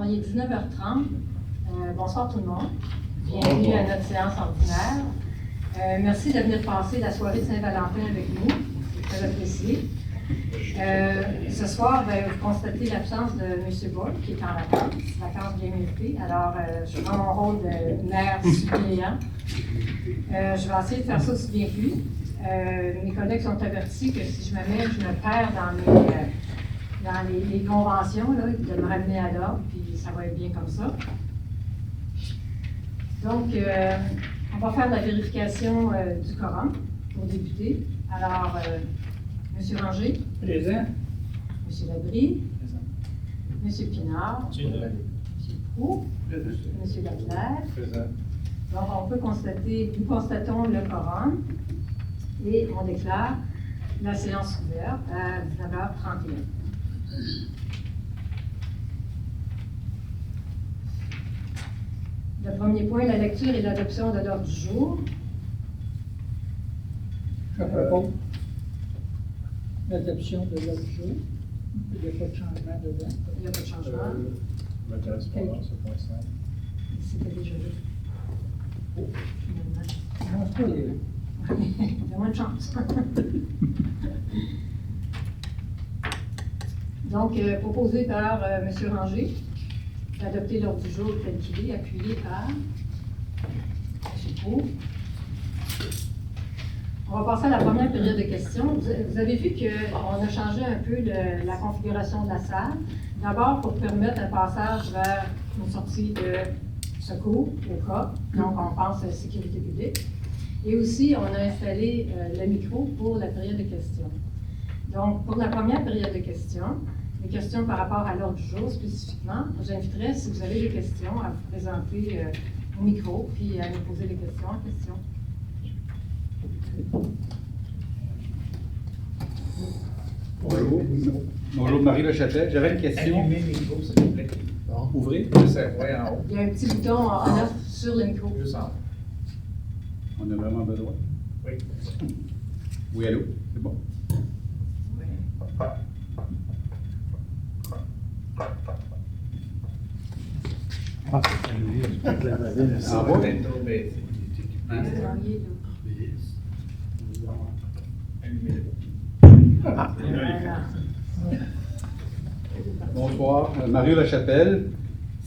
il est 19h30. Bonsoir tout le monde. Bienvenue à notre séance ordinaire. Merci de venir passer la soirée de Saint-Valentin avec nous. C'est très apprécié. Ce soir, vous constatez l'absence de M. Boll, qui est en vacances bien méritées. Alors, je prends mon rôle de mère suppléant. Je vais essayer de faire ça aussi bien que lui. Mes collègues sont avertis que si je me perds dans les conventions, là, de me ramener à l'ordre, puis ça va être bien comme ça. Donc, on va faire la vérification du quorum pour débuter. Alors, M. Ranger. Présent. M. Labrie. Présent. M. Pinard. Présent. M. Proulx. Présent. M. Leclerc. Présent. Donc, nous constatons le quorum et on déclare la séance ouverte à 19h31. Le premier point, la lecture et l'adoption de l'ordre du jour. Je propose l'adoption de l'ordre du jour. Il n'y a pas de changement dedans. Il n'y a pas de changement. La correspondance, c'est point 5. C'était déjà vu. Oh, finalement. Non, c'est pas les... Il y a moins de chance. Donc, proposé par M. Ranger, d'adopter l'ordre du jour tel qu'il est, appuyé par M. Proulx. On va passer à la première période de questions. Vous avez vu qu'on a changé un peu la configuration de la salle. D'abord, pour permettre un passage vers une sortie de secours au cas. Donc, on pense à la sécurité publique. Et aussi, on a installé le micro pour la période de questions. Donc, pour la première période de questions, les questions par rapport à l'ordre du jour spécifiquement, j'inviterais, si vous avez des questions, à vous présenter au micro, puis à nous poser les questions en question. Bonjour. Bonjour Marie Le Châtel. J'avais une question. Allumez le micro, s'il vous plaît. Bon, ouvrez. Ouais, en haut. Il y a un petit bouton en off sur le micro. Juste en haut. On a vraiment besoin. Oui. Oui, allô? C'est bon. Ah bon? Mais Bonsoir. Mario Lachapelle.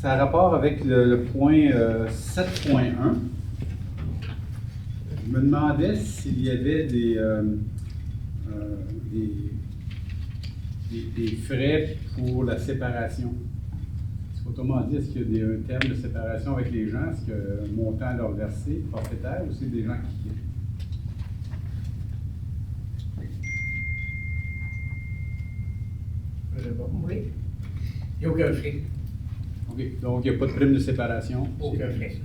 Ça a rapport avec le point 7.1. Je me demandais s'il y avait des frais pour la séparation. Autrement dit, est-ce qu'il y a un terme de séparation avec les gens? Est-ce qu'il y a un montant à leur verser, forfaitaire, ou c'est des gens qui... Oui. il n'y a aucun frais. OK. Donc, il n'y a pas de prime de séparation? Aucun frais.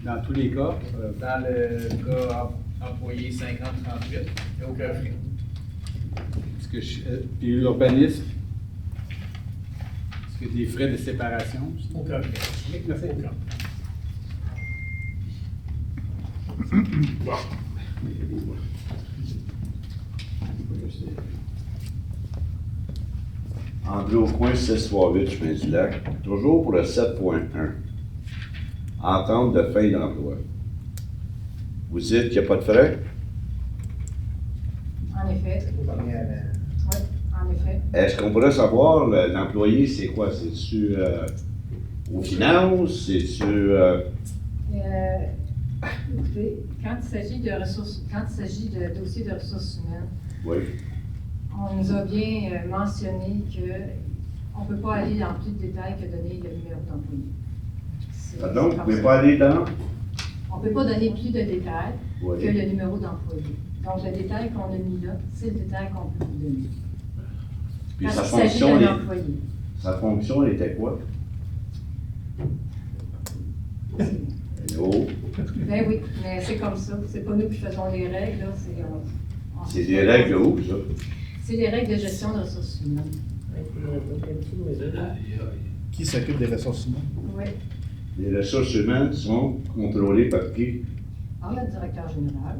Dans tous les cas? Dans le cas employé 50-38, il n'y a aucun frais. Puis l'urbanisme, est-ce qu'il y a des frais de séparation? Aucun frais. Oui, merci. Aucun. André Aucoin, 638, chemin du Lac. Toujours pour le 7.1. Entente de fin d'emploi. Vous dites qu'il n'y a pas de frais? En effet. Oui, En effet. Est-ce qu'on pourrait savoir, l'employé, c'est quoi? C'est-tu aux finances? C'est-tu... Écoutez, quand il s'agit de dossiers de ressources humaines, Oui. on nous a bien mentionné qu'on ne peut pas aller dans plus de détails que donner le numéro d'employé. Pardon, vous ne comme pouvez ça. pas aller dans? On ne peut pas donner plus de détails Oui. que le numéro d'employé. Donc, le détail qu'on a mis là, c'est le détail qu'on peut vous donner. Puis Quand sa il s'agit fonction, d'un employé. sa fonction était quoi? Hello? Ben oui, mais c'est comme ça. C'est pas nous qui faisons les règles, là. C'est des règles où, ça? C'est les règles de gestion de ressources humaines. Qui s'occupe des ressources humaines? Oui. Les ressources humaines sont contrôlées par qui? Par le directeur général.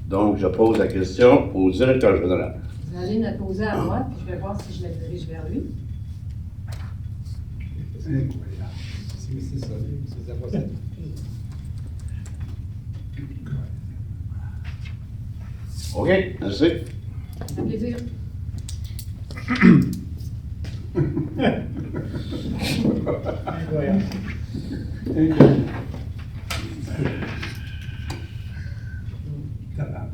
Donc, je pose la question au directeur général. Vous allez me la poser à moi, puis je vais voir si je la dirige vers lui. Incroyable. C'est ça, c'est 0,7. OK, merci. Un plaisir. Incroyable. Tabarnak.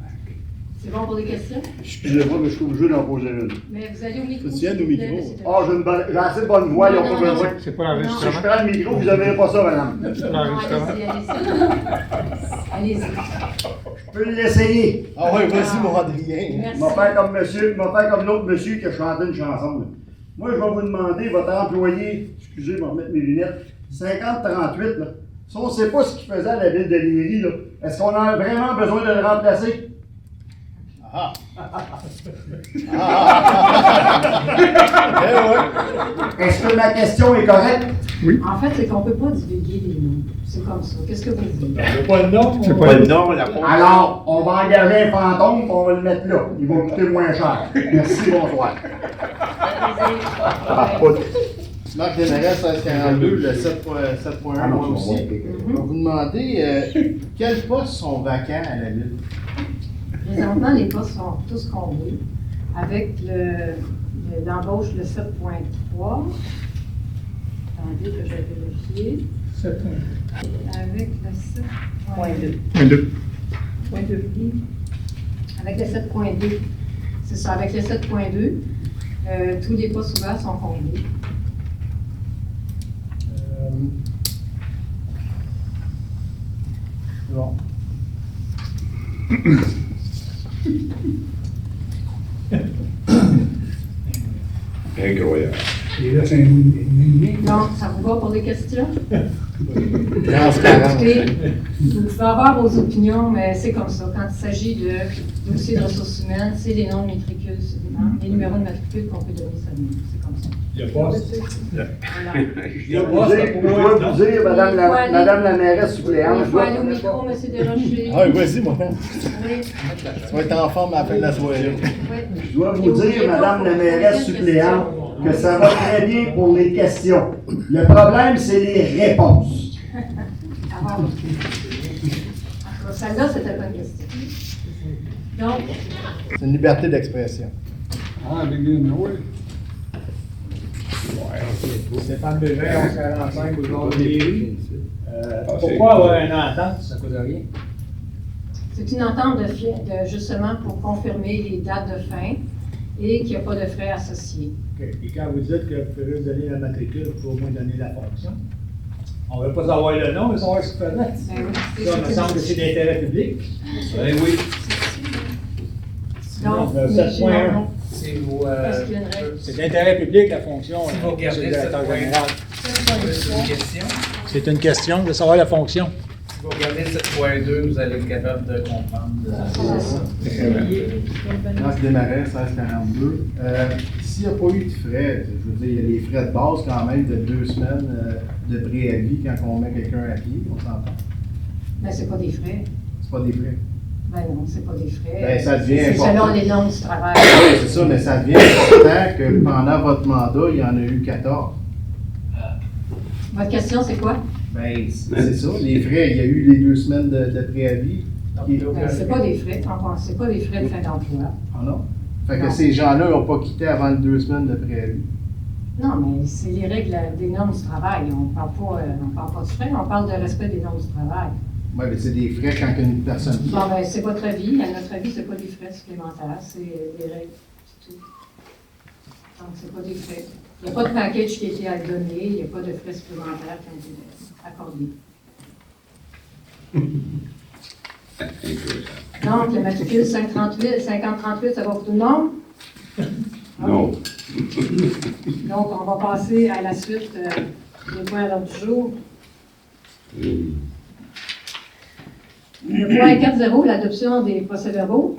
C'est bon pour les questions? Excusez-moi, mais je suis obligé d'en poser une. Mais vous allez au micro. Faut s'il tiens vous au plaît, micro. monsieur Deloche. Ah, j'ai assez de bonne voix, ils n'ont Non, pas non, besoin. non. C'est pas Non. Si je l'enregistrement. prends le micro, vous n'avez pas ça, madame. Non, allez-y. Allez-y. Je peux l'essayer. Ah ouais, vas-y, mon Adrien. Merci. Je vais faire comme monsieur, je vais faire comme l'autre monsieur qui a chanté une chanson. Là. Moi, je vais vous demander, votre employé, excusez, je vais remettre mes lunettes, 5038, là. Si on ne sait pas ce qu'il faisait à la ville de Léry, là, est-ce qu'on a vraiment besoin de le remplacer? Ah! Est-ce que ma question est correcte? En fait, c'est qu'on ne peut pas divulguer les noms. C'est comme ça. Qu'est-ce que vous dites? C'est pas le nom. C'est Pas le nom, la pause. Alors, on va engager un fantôme et on va le mettre là. Il va coûter moins cher. Merci, bonsoir. Marc Desmarais, 1642, le 7.1, moi aussi. Je vais vous demander quels postes sont vacants à la ville? Présentement, les postes sont tous comblés avec l'embauche le 7.3. Attendez que je vais vérifier. 7 points. Avec le 7.2. Un deux. Avec le 7.2. C'est ça, avec le 7.2, tous les postes ouverts sont comblés. Bon. Incroyable. Et là, c'est un mini. Donc, ça vous va pour les questions? Transparent. Écoutez, vous pouvez avoir vos opinions, mais c'est comme ça. Quand il s'agit de dossiers de ressources humaines, c'est les noms de matricules, les numéros de matricule qu'on peut donner seulement. C'est comme ça. Il y a pas. Voilà. Je dois vous dire, madame la mairesse suppléante, Il je faut aller au dois... micro, M. Desrochers. Ah oui, vas-y, moi. Oui, Tu vas être en forme à la fin de la soirée. oui. Je dois vous dire, madame la mairesse suppléante, que ça va très bien pour les questions. Le problème, c'est les réponses. Alors, celle-là, c'était pas une question. Donc, C'est une liberté d'expression. Ah, Big Lynn, oui. Stéphane Bégin, 1145 au de Léry. Ah, Pourquoi avoir une entente? Ça ne coûte rien. c'est une entente justement pour confirmer les dates de fin et qu'il n'y a pas de frais associés. OK. Et quand vous dites que vous pouvez donner la matricule, il faut au moins donner la fonction. On ne veut pas savoir le nom, mais savoir ce qu'il faisait. Ben oui, Ça, il me semble que c'est d'intérêt public. Oui. Donc, Le mais 7.1. sinon, Si vous, parce qu'il y a une règle. C'est d'intérêt public, la fonction. Si vous regardez c'est le directeur cette général. c'est une question. C'est une question de savoir la fonction. Si vous regardez 7.2, vous allez être capable de comprendre. Marc Desmarais, 1642. S'il n'y a pas eu de frais, je veux dire, il y a les frais de base quand même de 2 semaines de préavis quand on met quelqu'un à pied, on s'entend. Mais c'est pas des frais. C'est pas des frais. Ben non, c'est pas des frais. Ben, ça devient C'est important. selon les normes du travail. C'est ça, mais ça devient important que pendant votre mandat, il y en a eu 14. Votre question, c'est quoi? Ben, c'est ça, les frais, il y a eu les 2 semaines de préavis. Ben, c'est pas des frais. C'est pas des frais de fin d'emploi. Ah non? Fait que Non. ces gens-là n'ont pas quitté avant les 2 semaines de préavis. Non, mais c'est les règles des normes du travail. On parle pas de frais, on parle de respect des normes du travail. Oui, mais c'est des frais quand une personne quitte. Bon, ben, c'est votre avis. À notre avis, c'est pas des frais supplémentaires, c'est des règles, c'est tout. Donc, c'est pas des frais. Il n'y a pas de package qui a été à donner, il n'y a pas de frais supplémentaires qui ont été accordés. Donc, le matricule 5038, ça va pour tout le monde? Non. Donc, on va passer à la suite des points à l'ordre du jour. Le point 4.0, l'adoption des procès-verbaux.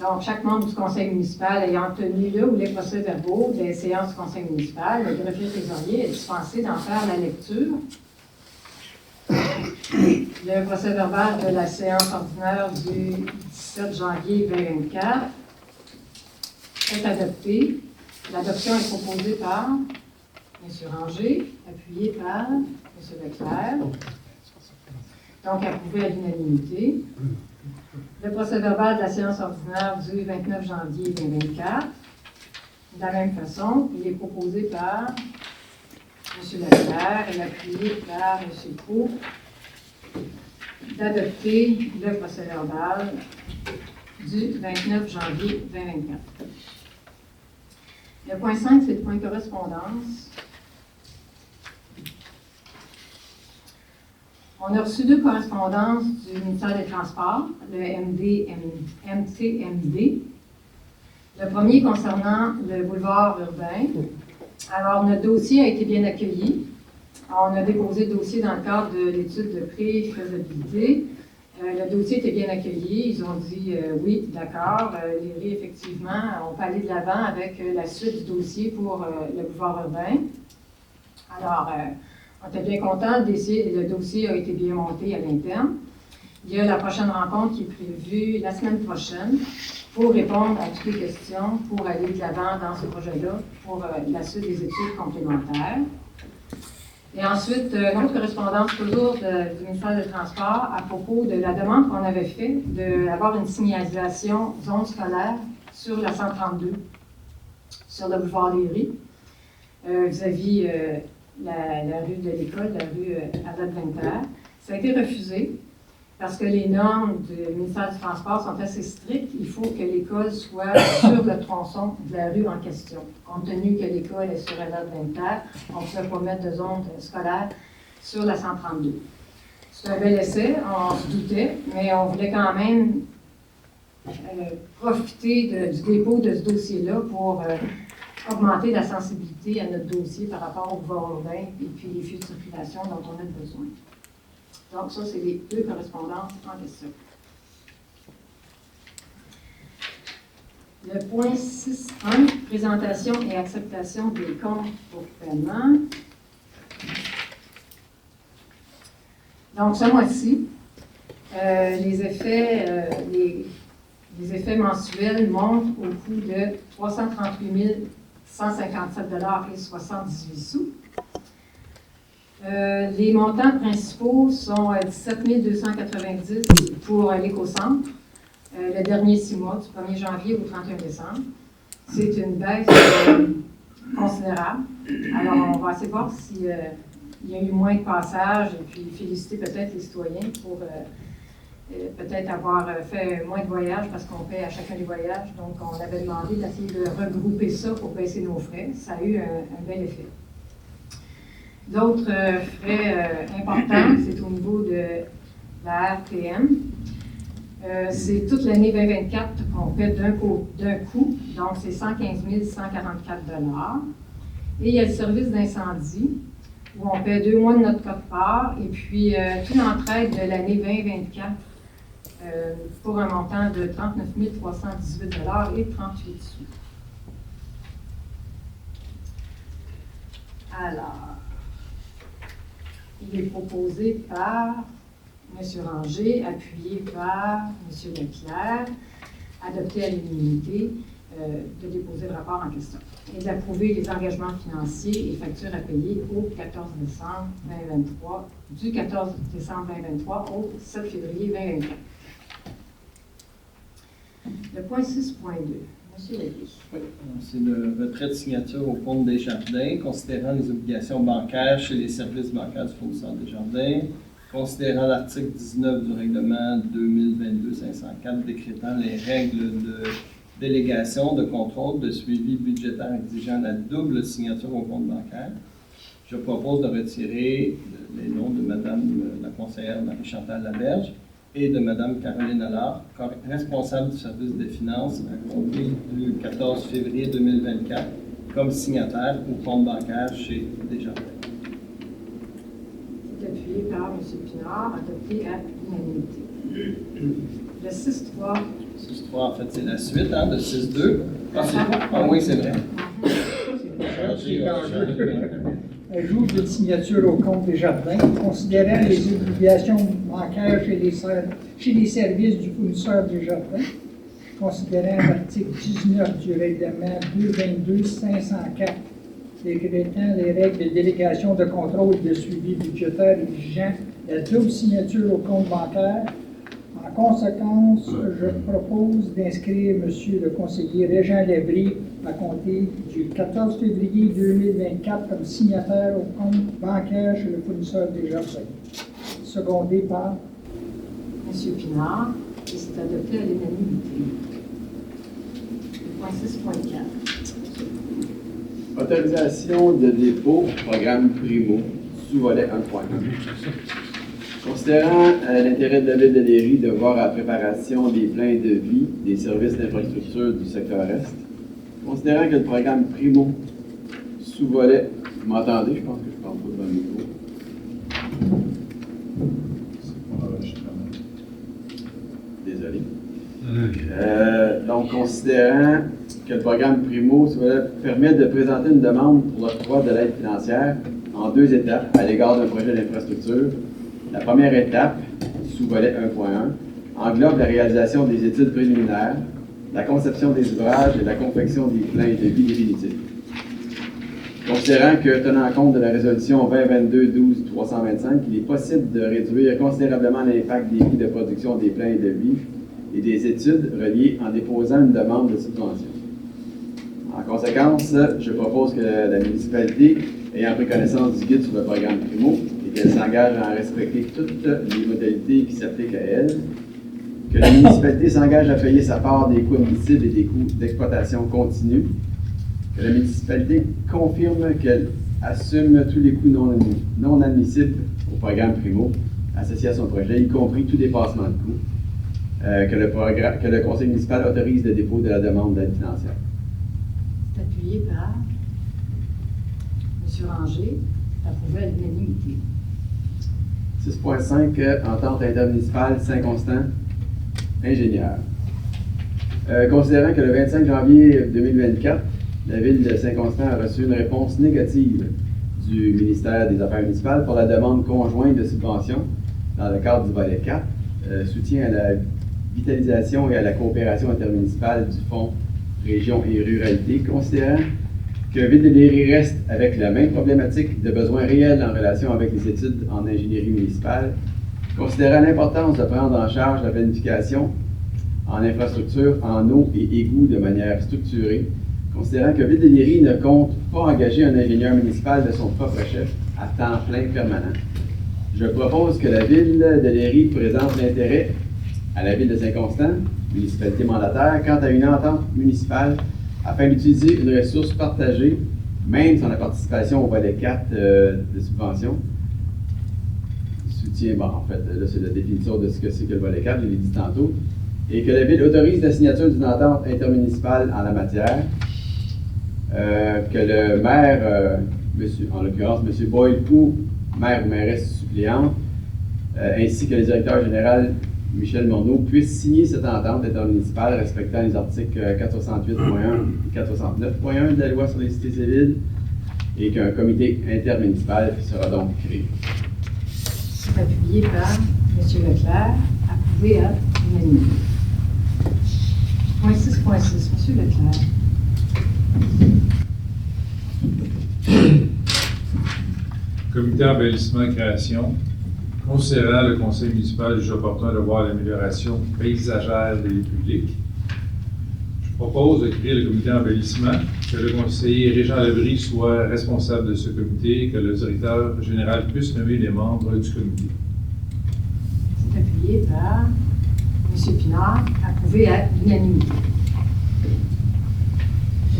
Donc, chaque membre du conseil municipal ayant tenu le ou les procès-verbaux des séances du conseil municipal, le greffier trésorier est dispensé d'en faire la lecture. Le procès-verbal de la séance ordinaire du 17 janvier 2024 est adopté. L'adoption est proposée par M. Ranger, appuyé par M. Leclerc. Donc, approuvé à l'unanimité. Le procès-verbal de la séance ordinaire du 29 janvier 2024. De la même façon, il est proposé par M. Leclerc et appuyé par M. Proulx d'adopter le procès-verbal du 29 janvier 2024. Le point 5, c'est le point correspondance. On a reçu 2 correspondances du ministère des Transports, le MTMD. Le premier concernant le boulevard urbain. Alors, notre dossier a été bien accueilli. On a déposé le dossier dans le cadre de l'étude de pré-faisabilité. Le dossier était bien accueilli. Ils ont dit oui, d'accord, les effectivement, on peut aller de l'avant avec la suite du dossier pour le boulevard urbain. Alors, on était bien contents. Le dossier a été bien monté à l'interne. Il y a la prochaine rencontre qui est prévue la semaine prochaine pour répondre à toutes les questions, pour aller de l'avant dans ce projet-là, pour la suite des études complémentaires. Et ensuite, notre correspondance toujours du ministère des Transports à propos de la demande qu'on avait faite d'avoir une signalisation zone scolaire sur la 132, sur le boulevard Léry, vis-à-vis la rue de l'école, la rue Adad-Venter. Ça a été refusé parce que les normes du ministère du Transport sont assez strictes. Il faut que l'école soit sur le tronçon de la rue en question. Compte tenu que l'école est sur Adad-Venter, on ne pouvait pas mettre de zone scolaire sur la 132. C'est un bel essai, on se doutait, mais on voulait quand même profiter du dépôt de ce dossier-là pour augmenter la sensibilité à notre dossier par rapport au boulevard urbain et puis les flux de circulation dont on a besoin. Donc, ça, c'est les 2 correspondances en question. Le point 6.1, présentation et acceptation des comptes pour paiement. Donc, ce mois-ci, les effets mensuels montent au coût de 338 157,78 $. Les montants principaux sont 17 290 pour l'éco-centre, le dernier 6 mois, du 1er janvier au 31 décembre. C'est une baisse considérable. Alors, on va essayer de voir s'il y a eu moins de passages et puis féliciter peut-être les citoyens pour peut-être avoir fait moins de voyages parce qu'on paie à chacun des voyages. Donc, on avait demandé d'essayer de regrouper ça pour baisser nos frais. Ça a eu un bel effet. D'autres frais importants, c'est au niveau de la RTM. C'est toute l'année 2024 qu'on paie d'un coup, donc c'est 115 144 $. Et il y a le service d'incendie, où on paie 2 mois de notre quote-part, et puis toute l'entraide de l'année 2024 pour un montant de 39 318 $ et 38 sous. Alors, il est proposé par M. Ranger, appuyé par M. Leclerc, adopté à l'unanimité, de déposer le rapport en question et d'approuver les engagements financiers et factures à payer au 14 décembre 2023, du 14 décembre 2023 au 7 février 2024. Le point 6.2. Monsieur Lévy. Oui, c'est le retrait de signature au compte des jardins, considérant les obligations bancaires chez les services bancaires du fournisseur des jardins, considérant l'article 19 du règlement 2022-504 décrétant les règles de délégation, de contrôle, de suivi budgétaire exigeant la double signature au compte bancaire. Je propose de retirer les noms de Mme la conseillère Marie-Chantal Laberge et de Mme Caroline Allard, responsable du service des finances, à compter du 14 février 2024, comme signataire au compte bancaire chez Desjardins. C'est appuyé par M. Pinard, adopté à l'unanimité. Le 6.3. 6.3, en fait, c'est la suite de 6.2. Ah oui, c'est vrai. Ajout de signature au compte des jardins, considérant les obligations bancaires chez les services du fournisseur des jardins, considérant l'article 19 du règlement 222-504 décrétant les règles de délégation de contrôle et de suivi budgétaire exigeant la double signature au compte bancaire. En conséquence, je propose d'inscrire M. le conseiller Régent Labrie à compter du 14 février 2024 comme signataire au compte bancaire chez le fournisseur des jardins. Secondé par M. Pinard, et c'est adopté à l'unanimité. Point 6.4. Autorisation de dépôt, programme Primo, sous-volet 1.1. Considérant l'intérêt de la Ville de Léry de voir à la préparation des plans de vie des services d'infrastructure du secteur Est, considérant que le programme Primo, sous-volet, vous m'entendez? Je pense que je parle pas devant le micro. Désolé. Donc, considérant que le programme Primo permet de présenter une demande pour l'octroi de l'aide financière en 2 étapes à l'égard d'un projet d'infrastructure. La première étape, sous-volet 1.1, englobe la réalisation des études préliminaires, la conception des ouvrages et la confection des plans de vie définitifs. Considérant que, tenant compte de la résolution 2022-12-325, il est possible de réduire considérablement l'impact des coûts de production des plans de vie et des études reliées en déposant une demande de subvention. En conséquence, je propose que la municipalité, ayant pris connaissance du guide sur le programme Primo, et qu'elle s'engage à en respecter toutes les modalités qui s'appliquent à elle, que la municipalité s'engage à payer sa part des coûts admissibles et des coûts d'exploitation continue, que la municipalité confirme qu'elle assume tous les coûts non admissibles au programme Primo associé à son projet, y compris tout dépassement de coûts, que le conseil municipal autorise le dépôt de la demande d'aide financière. C'est appuyé par M. Ranger, approuvé à l'unanimité. 6.5, entente intermunicipale Saint-Constant, ingénieur. Considérant que le 25 janvier 2024, la Ville de Saint-Constant a reçu une réponse négative du ministère des Affaires municipales pour la demande conjointe de subvention dans le cadre du volet 4, soutien à la vitalisation et à la coopération intermunicipale du Fonds Région et Ruralité, considérant que Ville de Léry reste avec la même problématique de besoins réels en relation avec les études en ingénierie municipale, considérant l'importance de prendre en charge la planification en infrastructure, en eau et égouts de manière structurée, considérant que Ville de Léry ne compte pas engager un ingénieur municipal de son propre chef à temps plein permanent. Je propose que la Ville de Léry présente l'intérêt à la Ville de Saint-Constant, municipalité mandataire, quant à une entente municipale afin d'utiliser une ressource partagée, même sans la participation au volet 4 de subvention. Soutien, bon, en fait, là, c'est la définition de ce que c'est que le volet 4, je l'ai dit tantôt. Et que la Ville autorise la signature d'une entente intermunicipale en la matière. Que le maire, en l'occurrence M. Boyle ou maire ou mairesse suppléante, ainsi que le directeur général Michel Morneau, puissent signer cette entente intermunicipale respectant les articles 468.1 et 469.1 de la loi sur les cités civiles et qu'un comité intermunicipal sera donc créé. C'est appuyé par M. Leclerc, approuvé à l'unanimité. Point 6.6, M. Leclerc. Comité embellissement création. Considérant le conseil municipal juge opportun de voir l'amélioration paysagère des lieux publics, je propose de créer le comité embellissement, que le conseiller Régent Labrie soit responsable de ce comité et que le directeur général puisse nommer les membres du comité. C'est appuyé par M. Pinard, approuvé à l'unanimité.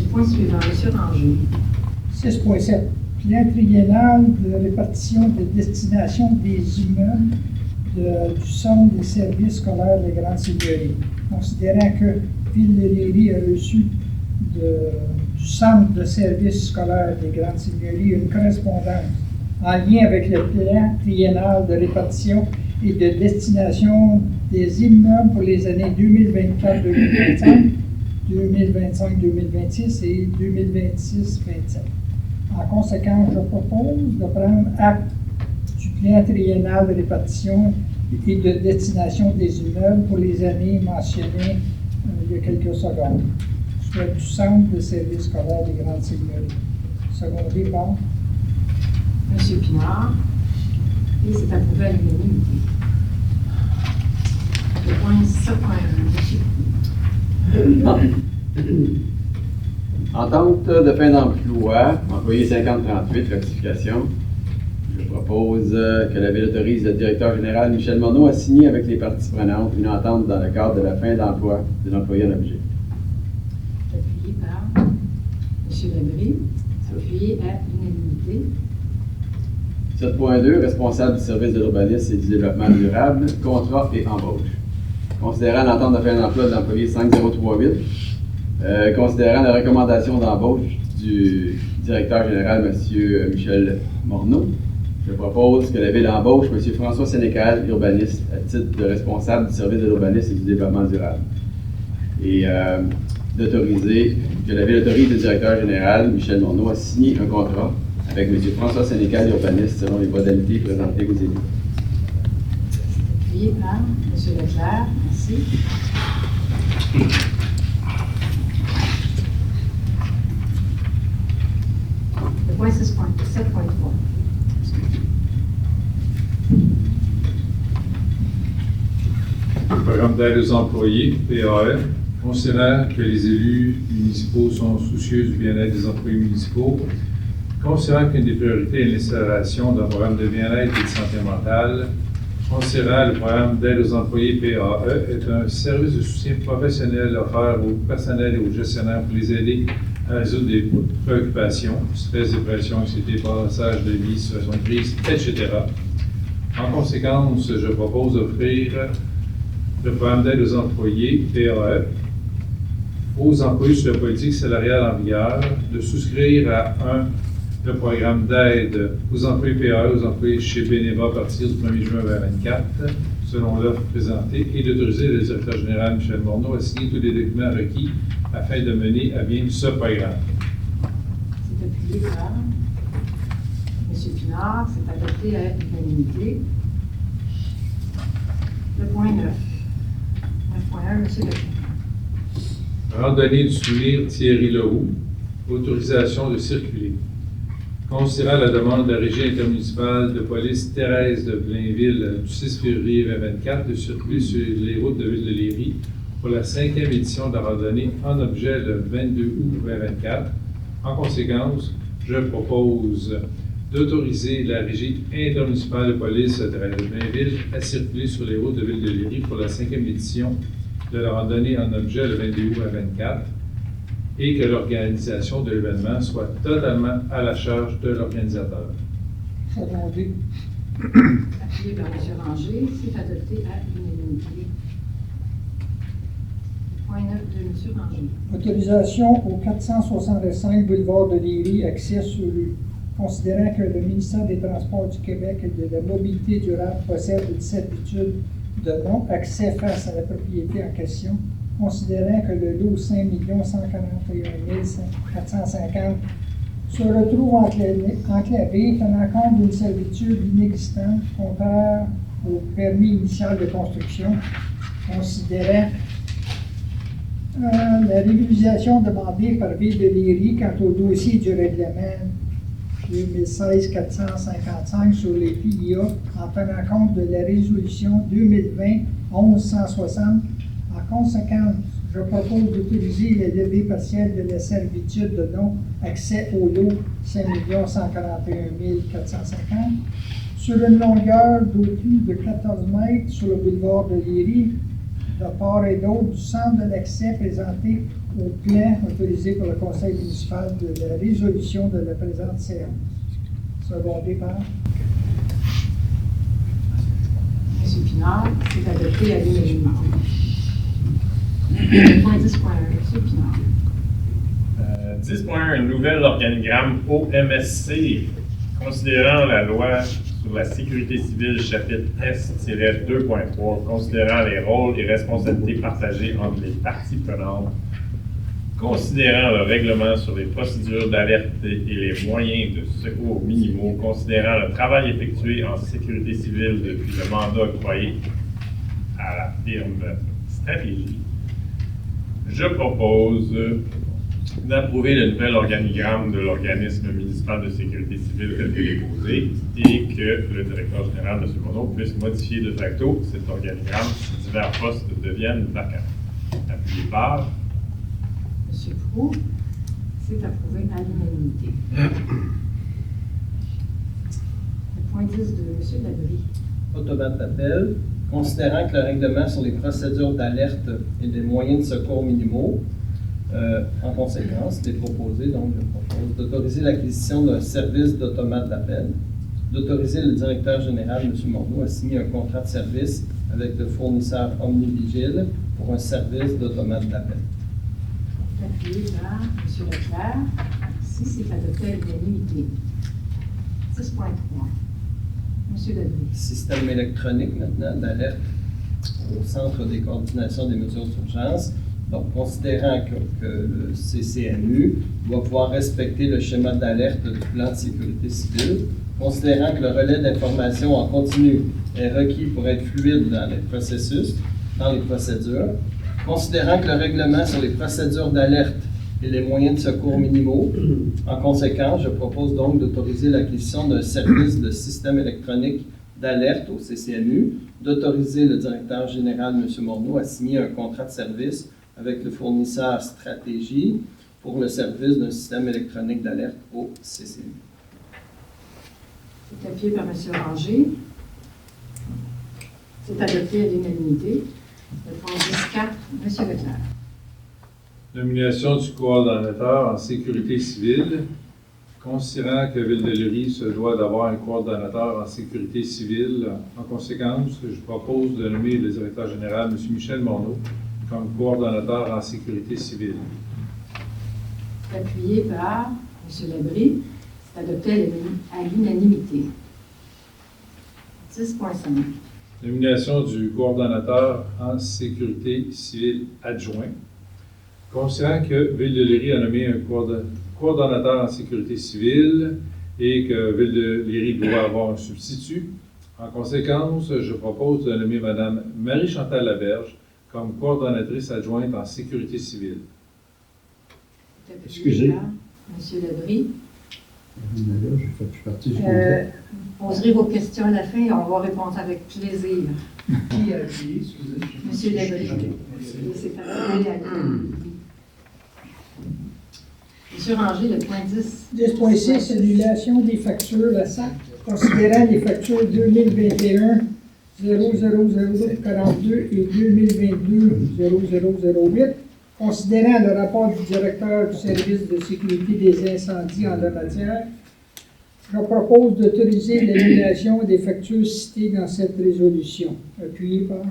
Le point suivant, M. Ranger. 6.7. Plan triennal de répartition de destination des immeubles du Centre des services scolaires de Grande Seigneurie. Considérant que Ville de Léry a reçu du Centre de services scolaires de Grande Seigneurie une correspondance en lien avec le plan triennal de répartition et de destination des immeubles pour les années 2024-2025, 2025-2026 et 2026-27. En conséquence, je propose de prendre acte du plan triennal de répartition et de destination des immeubles pour les années mentionnées il y a quelques secondes, soit du Centre de services scolaires des Grandes Seigneuries. secondé par M. Pinard. Et c'est approuvé à l'unanimité. Le point 7.1, M. Entente de fin d'emploi, employé 5038, rectification. Je propose que la Ville autorise le directeur général Michel Morneau à signer avec les parties prenantes une entente dans le cadre de la fin d'emploi de l'employé en objet. Appuyé par M. Labrie. Appuyé à l'unanimité. 7.2, responsable du service de l'urbanisme et du développement durable, contrat et embauche. Considérant l'entente de fin d'emploi de l'employé 5038, considérant la recommandation d'embauche du directeur général, M. Michel Morneau, je propose que la Ville embauche M. François Sénécal, urbaniste, à titre de responsable du service de l'urbanisme et du développement durable. Et d'autoriser que la Ville autorise le directeur général, Michel Morneau, à signer un contrat avec M. François Sénécal, urbaniste, selon les modalités présentées aux élus. Appuyé par M. Leclerc. Merci. Le point 7.3. Le programme d'aide aux employés, PAE, considérant que les élus municipaux sont soucieux du bien-être des employés municipaux, considérant qu'une des priorités est l'installation d'un programme de bien-être et de santé mentale, considérant le programme d'aide aux employés PAE est un service de soutien professionnel offert au personnel et aux gestionnaires pour les aider à résoudre des préoccupations, stress, dépression, anxiété, passage de vie, situation de crise, etc. En conséquence, je propose d'offrir le programme d'aide aux employés PAE aux employés sur la politique salariale en vigueur, de souscrire à le programme d'aide aux employés PAE, aux employés chez Beneva à partir du 1er juin 2024, selon l'offre présentée, et d'autoriser le directeur général Michel Morneau à signer tous les documents requis afin de mener à bien ce programme. C'est appuyé par M. Pinard. C'est adopté à l'unanimité. Le point 9. 9.1, M. Leclerc. Randonnée du souvenir Thierry Leroux, autorisation de circuler. Considérant la demande de la Régie intermunicipale de police Thérèse de Blainville du 6 février 2024 de circuler sur les routes de Ville de Léry pour la 5e édition de la randonnée en objet le 22 août 2024. En conséquence, je propose d'autoriser la Régie intermunicipale de police Thérèse de Blainville à circuler sur les routes de Ville de Léry pour la 5e édition de la randonnée en objet le 22 août 2024 et que l'organisation de l'événement soit totalement à la charge de l'organisateur. secondé Appuyé par M. Ranger. C'est adopté à l'unanimité. Point 9 de M. Ranger. Autorisation au 465 boulevard de Léry, accès sur rue. Considérant que le ministère des Transports du Québec et de la Mobilité durable possède une certitude de non-accès face à la propriété en question, considérant que le lot 5 141 450 se retrouve enclavé, tenant compte d'une servitude inexistante contraire au permis initial de construction, considérant la révision demandée par Ville de Léry quant au dossier du règlement 2016-455 sur les PIA en tenant compte de la résolution 2020-1160. En conséquence, je propose d'autoriser la levée partielle de la servitude de non-accès au lot 5 141 450 sur une longueur d'au plus de 14 mètres sur le boulevard de Léry, de part et d'autre du centre de l'accès présenté au plan autorisé par le Conseil municipal de la résolution de la présente séance. Secondé par M. Pinard. C'est adopté à l'unanimité. Le point 10.1, M. Pinard. 10.1, nouvel organigramme OMSC. Considérant la loi sur la sécurité civile, chapitre S-2.3, considérant les rôles et responsabilités partagées entre les parties prenantes, considérant le règlement sur les procédures d'alerte et les moyens de secours minimaux, considérant le travail effectué en sécurité civile depuis le mandat octroyé à la firme Stratégie, je propose D'approuver le nouvel organigramme de l'organisme municipal de sécurité civile tel que déposé et que le directeur général, M. Monod, puisse modifier de facto cet organigramme si divers postes deviennent vacants. Appuyé par M. Proulx, c'est approuvé à l'unanimité. Le point 10 de M. Labrie. Automate d'appel. Considérant que le règlement sur les procédures d'alerte et les moyens de secours minimaux, en conséquence, il est proposé, donc je propose d'autoriser l'acquisition d'un service d'automate d'appel, d'autoriser le directeur général, M. Morneau, à signer un contrat de service avec le fournisseur Omnivigile pour un service d'automate d'appel. Appuyé par M. Leclerc. Si c'est adopté à l'unanimité. 10.3. M. Labrie. Système électronique maintenant d'alerte au Centre des coordinations des mesures d'urgence. Donc, considérant que le CCNU doit pouvoir respecter le schéma d'alerte du plan de sécurité civile, considérant que le relais d'information en continu est requis pour être fluide dans les processus, dans les procédures, considérant que le règlement sur les procédures d'alerte et les moyens de secours minimaux, en conséquence, je propose donc d'autoriser l'acquisition d'un service de système électronique d'alerte au CCNU, d'autoriser le directeur général, M. Morneau, à signer un contrat de service avec le fournisseur Stratégie pour le service d'un système électronique d'alerte au CCNU. C'est appuyé par M. Ranger. C'est adopté à l'unanimité. Le point 10.4, M. Leclerc. Nomination du coordonnateur en sécurité civile. Considérant que Ville de Léry se doit d'avoir un coordonnateur en sécurité civile, en conséquence, je propose de nommer le directeur général, M. Michel Morneau, comme coordonnateur en sécurité civile. Appuyé par M. Labrie. C'est adopté à l'unanimité. 10.5. Nomination du coordonnateur en sécurité civile adjoint. Considérant que Ville de Léry a nommé un coordonnateur en sécurité civile et que Ville de Léry doit avoir un substitut, en conséquence, je propose de nommer Mme Marie-Chantal Laberge comme coordonnatrice adjointe en sécurité civile. Excusez. M. Labrie. Je fais plus partie du Vous poserez vos questions à la fin et on va répondre avec plaisir. Qui a appuyé, excusez? M. Labrie. Et c'est adopté à l'unanimité. M. Ranger, le point 10. 10.6, annulation des factures, la SAC. Considérant les factures 2021 00042 et 2022 0008, considérant le rapport du directeur du service de sécurité des incendies en la matière, je propose d'autoriser l'annulation des factures citées dans cette résolution. Appuyé par M.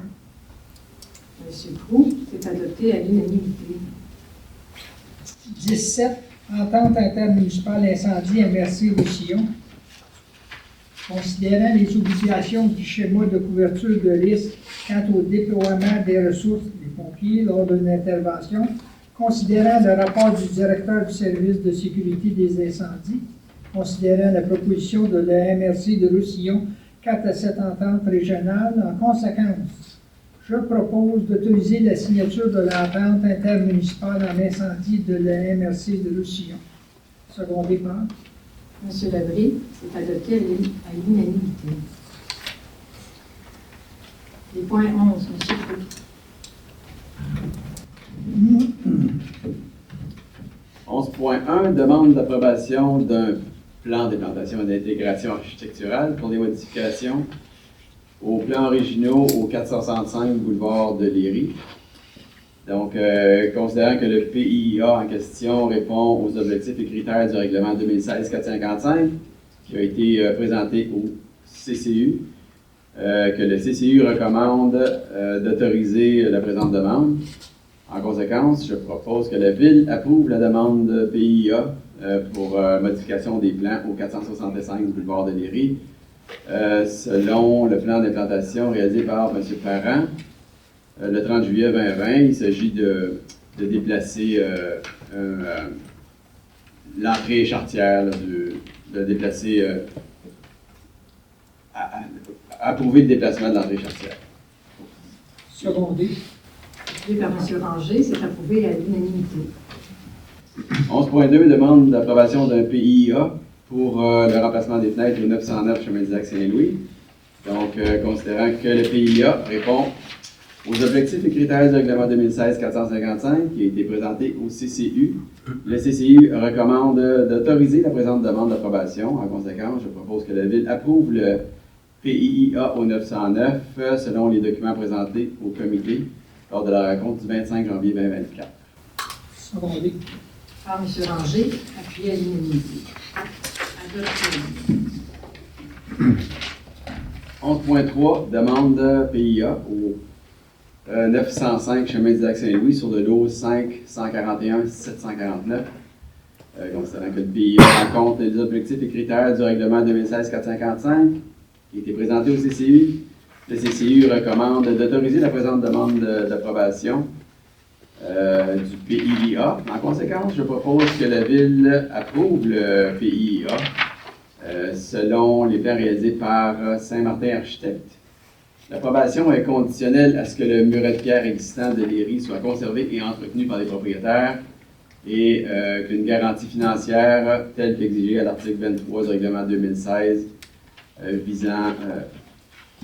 Proulx, c'est adopté à l'unanimité. 17, entente intermunicipale incendie MRC-Roussillon. Considérant les obligations du schéma de couverture de risque quant au déploiement des ressources des pompiers lors d'une intervention, considérant le rapport du directeur du service de sécurité des incendies, considérant la proposition de la MRC de Roussillon quant à cette entente régionale, en conséquence, je propose d'autoriser la signature de l'entente intermunicipale en incendie de la MRC de Roussillon. Secondé par M. Labrie, c'est adopté à l'unanimité. Les points 11, M. Proulx. 11.1, demande d'approbation d'un plan d'implantation et d'intégration architecturale pour des modifications aux plans originaux au 465 boulevard de Léry. Donc, considérant que le PIA en question répond aux objectifs et critères du règlement 2016-455 qui a été présenté au CCU, que le CCU recommande d'autoriser la présente demande. En conséquence, je propose que la Ville approuve la demande de PIA pour modification des plans au 465 boulevard de Léry, selon le plan d'implantation réalisé par M. Parent. Le 30 juillet 2020, il s'agit de déplacer l'entrée charretière, de déplacer, approuver le déplacement de l'entrée charretière. secondé Appuyé par M. Ranger, c'est approuvé à l'unanimité. 11.2, demande d'approbation d'un PIA pour le remplacement des fenêtres au 909 chemin du lac Saint-Louis. Donc, considérant que le PIA répond aux objectifs et critères du règlement 2016-455 qui a été présenté au CCU, le CCU recommande d'autoriser la présente demande d'approbation. En conséquence, je propose que la Ville approuve le PIA au 909 selon les documents présentés au comité lors de la rencontre du 25 janvier 2024. Secondé. Par M. Ranger, appuyé à l'unanimité. Adopté. 11.3, demande PIA au 905 chemin du lac Saint-Louis sur le lot 5-141-749. Considérant que le PIA rencontre les objectifs et critères du règlement 2016-455 qui a été présenté au CCU, le CCU recommande d'autoriser la présente demande d'approbation du PIA. En conséquence, je propose que la Ville approuve le PIA selon les plans réalisés par Saint-Martin Architecte. L'approbation est conditionnelle à ce que le muret de pierre existant de l'Érie soit conservé et entretenu par les propriétaires et qu'une garantie financière telle qu'exigée à l'article 23 du règlement 2016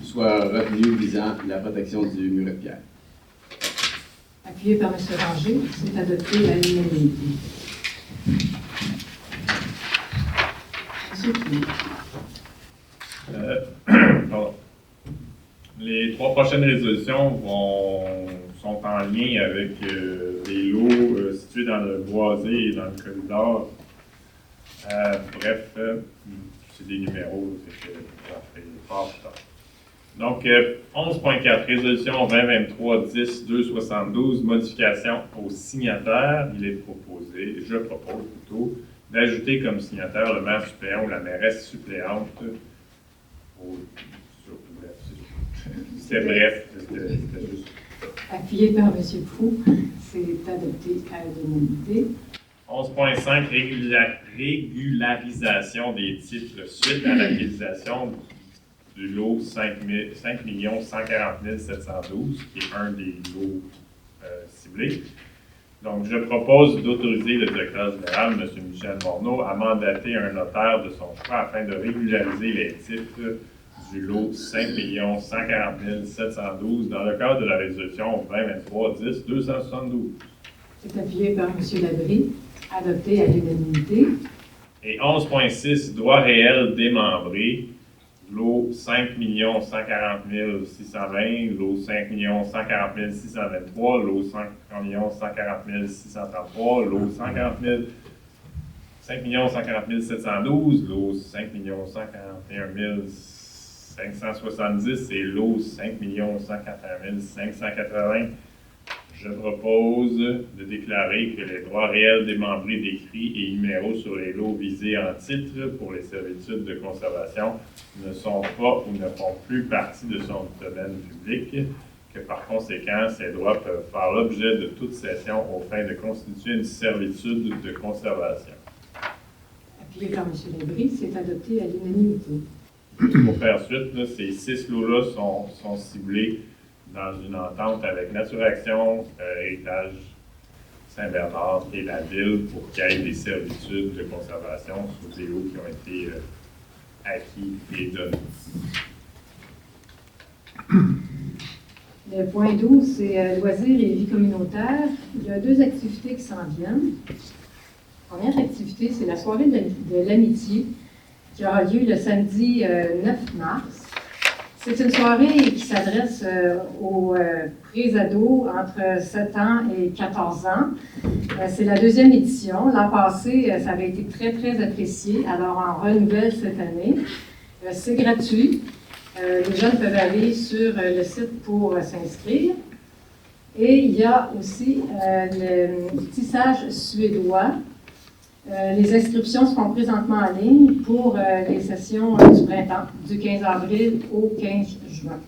soit retenue visant la protection du muret de pierre. Appuyé par M. Ranger, c'est adopté à l'unanimité. M. Clou. Pardon. Les trois prochaines résolutions sont en lien avec des lots situés dans le boisé et dans le corridor. Bref, c'est des numéros, c'est que j'en fais fort plus tard. Donc, 11.4, résolution 2023-10-272, modification au signataire. Je propose plutôt, d'ajouter comme signataire le maire suppléant ou la mairesse suppléante. C'était bref, c'était juste. Appuyé par M. Proulx, c'est adopté à l'unanimité. 11.5, régularisation des titres suite à l'acquisition du lot 5 140 712, qui est un des lots ciblés. Donc, je propose d'autoriser le directeur général, M. Michel Morneau, à mandater un notaire de son choix afin de régulariser les titres du lot 5 140 712 dans le cadre de la résolution 2023-10-272. C'est appuyé par M. Labrie, adopté à l'unanimité. Et 11.6, droit réel démembré, lot 5 140 620, lot 5 140 623, lot 5 140 633, lot 5 140 712, lot 5 141 570 et lot 5 141 580. Je propose de déclarer que les droits réels démembrés décrits et numéros sur les lots visés en titre pour les servitudes de conservation ne sont pas ou ne font plus partie de son domaine public, que par conséquent, ces droits peuvent faire l'objet de toute cession aux fins de constituer une servitude de conservation. Appuyé par M. Labrie, c'est adopté à l'unanimité. Pour faire suite, là, ces 6 lots-là sont ciblés dans une entente avec Nature Action, Héritage Saint-Bernard et la Ville pour qu'il y ait des servitudes de conservation sur des lots qui ont été acquis et donnés. Le point 12, c'est loisirs et vie communautaire. Il y a 2 activités qui s'en viennent. La première activité, c'est la soirée de l'amitié qui aura lieu le samedi 9 mars. C'est une soirée qui s'adresse aux pré-ados entre 7 ans et 14 ans. C'est la 2e édition. L'an passé, ça avait été très, très apprécié. Alors, on renouvelle cette année. C'est gratuit. Les jeunes peuvent aller sur le site pour s'inscrire. Et il y a aussi le tissage suédois. Les inscriptions seront présentement en ligne pour les sessions du printemps, du 15 avril au 15 juin.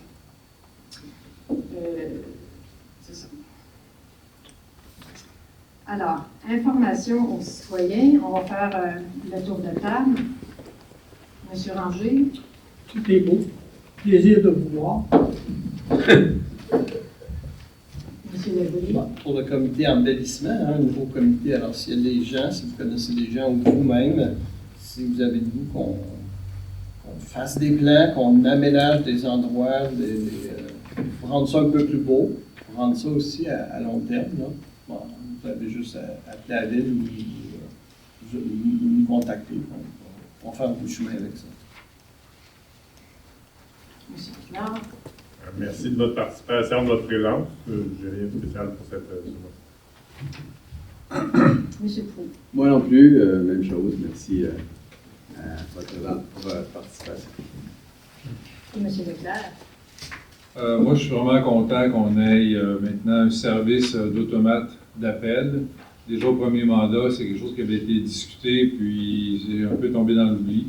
C'est ça. Alors, information aux citoyens. On va faire le tour de table. Monsieur Ranger. Tout est beau. Plaisir de vous voir. M. Labrie. Bon, pour le comité embellissement, un nouveau comité, alors s'il y a des gens, si vous connaissez des gens ou vous-même, si vous avez le goût qu'on fasse des plans, qu'on aménage des endroits, pour rendre ça un peu plus beau, pour rendre ça aussi à long terme, là. Bon, vous avez juste à appeler la ville ou nous contacter. On va faire un peu de chemin avec ça. Monsieur Claude. Merci de votre participation, de votre présence. J'ai rien de spécial pour cette semaine. Monsieur Proulx. Moi non plus, même chose. Merci à votre participation. Et Monsieur Leclerc. Moi, je suis vraiment content qu'on ait maintenant un service d'automate d'appel. Déjà au premier mandat, c'est quelque chose qui avait été discuté, puis c'est un peu tombé dans l'oubli.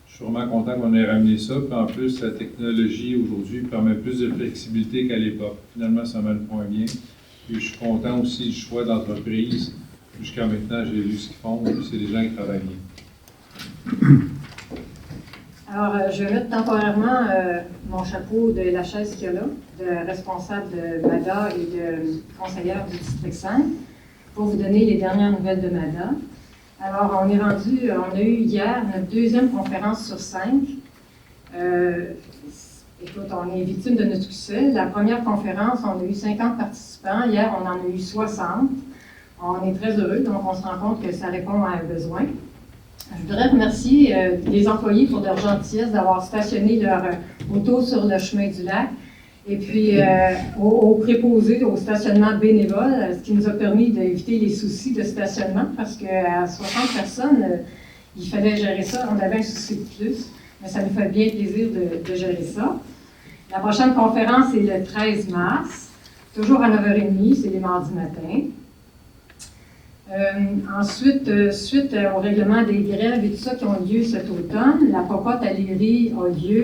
Je suis vraiment content qu'on ait ramené ça. Puis en plus, la technologie aujourd'hui permet plus de flexibilité qu'à l'époque. Finalement, ça met le point bien. Puis je suis content aussi du choix d'entreprise. Jusqu'à maintenant, j'ai vu ce qu'ils font, et puis c'est des gens qui travaillent bien. Alors, je vais mettre temporairement mon chapeau de la chaise qu'il y a là, de responsable de MADA et de conseillère du district 5, pour vous donner les dernières nouvelles de MADA. Alors, on a eu hier notre deuxième conférence sur 5. Écoute, on est victime de notre succès. La première conférence, on a eu 50 participants. Hier, on en a eu 60. On est très heureux, donc on se rend compte que ça répond à un besoin. Je voudrais remercier les employés pour leur gentillesse d'avoir stationné leur auto sur le chemin du lac. Et puis, aux préposés, au stationnement bénévole, ce qui nous a permis d'éviter les soucis de stationnement, parce qu'à 60 personnes, il fallait gérer ça. On avait un souci de plus, mais ça nous fait bien plaisir de gérer ça. La prochaine conférence est le 13 mars, toujours à 9h30, c'est les mardis matins. Ensuite, suite au règlement des grèves et tout ça qui ont lieu cet automne, la popote à Léry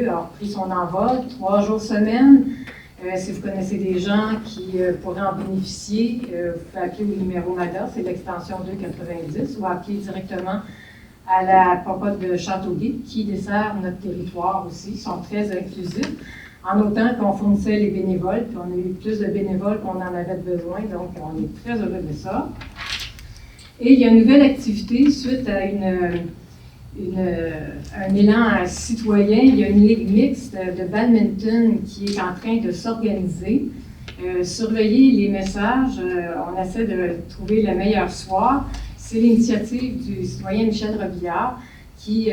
a pris son envol, 3 jours semaine. Si vous connaissez des gens qui pourraient en bénéficier, vous pouvez appeler au numéro MADA, c'est l'extension 290, ou appeler directement à la popote de Châteauguay qui dessert notre territoire aussi. Ils sont très inclusifs, en autant qu'on fournissait les bénévoles, puis on a eu plus de bénévoles qu'on en avait besoin, donc on est très heureux de ça. Et il y a une nouvelle activité suite à un élan citoyen. Il y a une ligue mixte de badminton qui est en train de s'organiser. Surveiller les messages, on essaie de trouver le meilleur soir. C'est l'initiative du citoyen Michel Robillard qui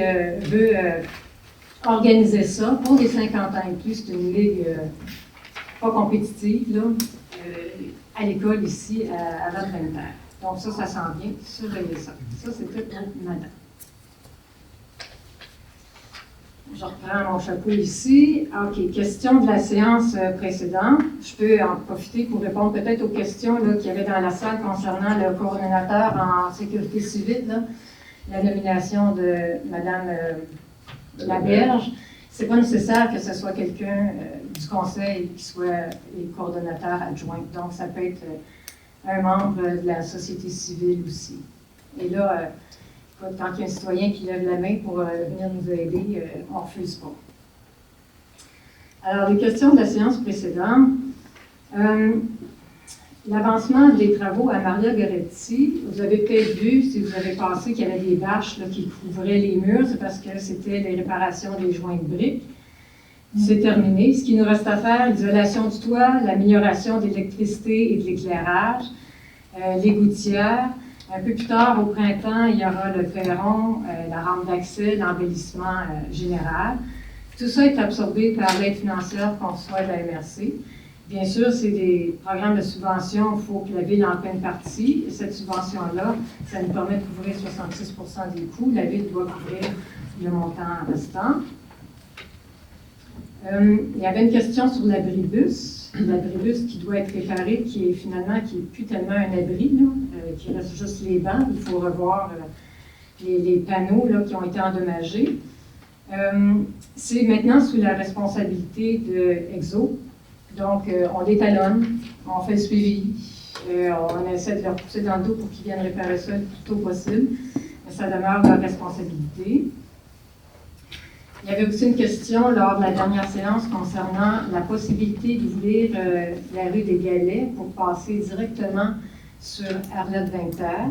veut organiser ça pour les 50 ans et plus. C'est une ligue pas compétitive, là, à l'école ici, à l'Adventaire. Donc ça s'en vient, surveillez ça. Ça, c'était pour madame. Je reprends mon chapeau ici. OK, question de la séance précédente. Je peux en profiter pour répondre peut-être aux questions qu'il y avait dans la salle concernant le coordonnateur en sécurité civile, là, la nomination de Mme Laberge. Ce n'est pas nécessaire que ce soit quelqu'un du conseil qui soit le coordonnateur adjoint. Donc, ça peut être un membre de la société civile aussi. Et là, quand il y a un citoyen qui lève la main pour venir nous aider, on ne refuse pas. Alors, les questions de la séance précédente. L'avancement des travaux à Maria Goretti, vous avez peut-être vu, si vous avez passé, qu'il y avait des bâches là, qui couvraient les murs, c'est parce que c'était les réparations des joints de briques. C'est terminé. Ce qui nous reste à faire, l'isolation du toit, l'amélioration de l'électricité et de l'éclairage, les gouttières. Un peu plus tard, au printemps, il y aura le perron, la rampe d'accès, l'embellissement général. Tout ça est absorbé par l'aide financière qu'on reçoit de la MRC. Bien sûr, c'est des programmes de subvention, il faut que la Ville en prenne partie. Et cette subvention-là, ça nous permet de couvrir 66 % des coûts. La Ville doit couvrir le montant restant. Il y avait une question sur l'abribus. L'abribus qui doit être réparé, qui est finalement qui n'est plus tellement un abri, qui reste juste les bancs. Il faut revoir les panneaux là, qui ont été endommagés. C'est maintenant sous la responsabilité de EXO. Donc, on les talonne, on fait le suivi, on essaie de leur pousser dans le dos pour qu'ils viennent réparer ça le plus tôt possible. Mais ça demeure leur responsabilité. Il y avait aussi une question lors de la dernière séance concernant la possibilité d'ouvrir la rue des Galets pour passer directement sur Arlette Vinter.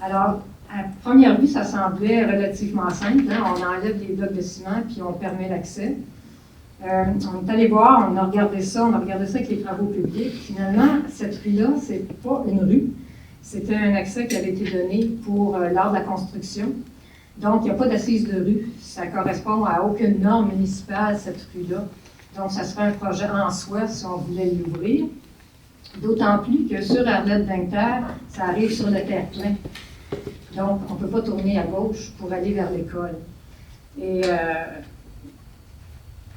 Alors, à première vue, ça semblait relativement simple. Hein? On enlève les blocs de ciment puis on permet l'accès. On est allé voir, on a regardé ça avec les travaux publics. Finalement, cette rue-là, c'est pas une rue. C'était un accès qui avait été donné pour lors de la construction. Donc, il n'y a pas d'assise de rue. Ça ne correspond à aucune norme municipale, cette rue-là. Donc, ça serait un projet en soi si on voulait l'ouvrir. D'autant plus que sur Arlette Vinter, ça arrive sur le terre-plein. Donc, on ne peut pas tourner à gauche pour aller vers l'école. Et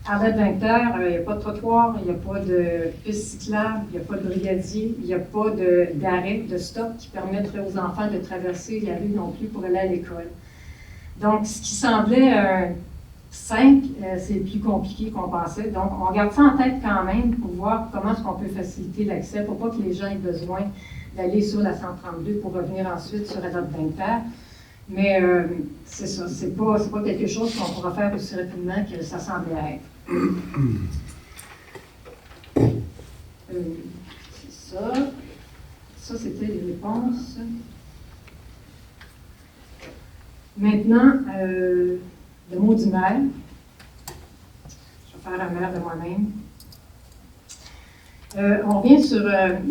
Arlette Vinter, il n'y a pas de trottoir, il n'y a pas de piste cyclable, il n'y a pas de brigadier, il n'y a pas d'arrêt, de stop qui permettrait aux enfants de traverser la rue non plus pour aller à l'école. Donc, ce qui semblait simple, c'est plus compliqué qu'on pensait. Donc, on garde ça en tête quand même pour voir comment est-ce qu'on peut faciliter l'accès pour pas que les gens aient besoin d'aller sur la 132 pour revenir ensuite sur la date Vinter. Mais c'est ça, c'est pas quelque chose qu'on pourra faire aussi rapidement que ça semblait être. C'est ça. Ça, c'était les réponses. Maintenant, le mot du maire. Je vais faire un maire de moi-même. On revient sur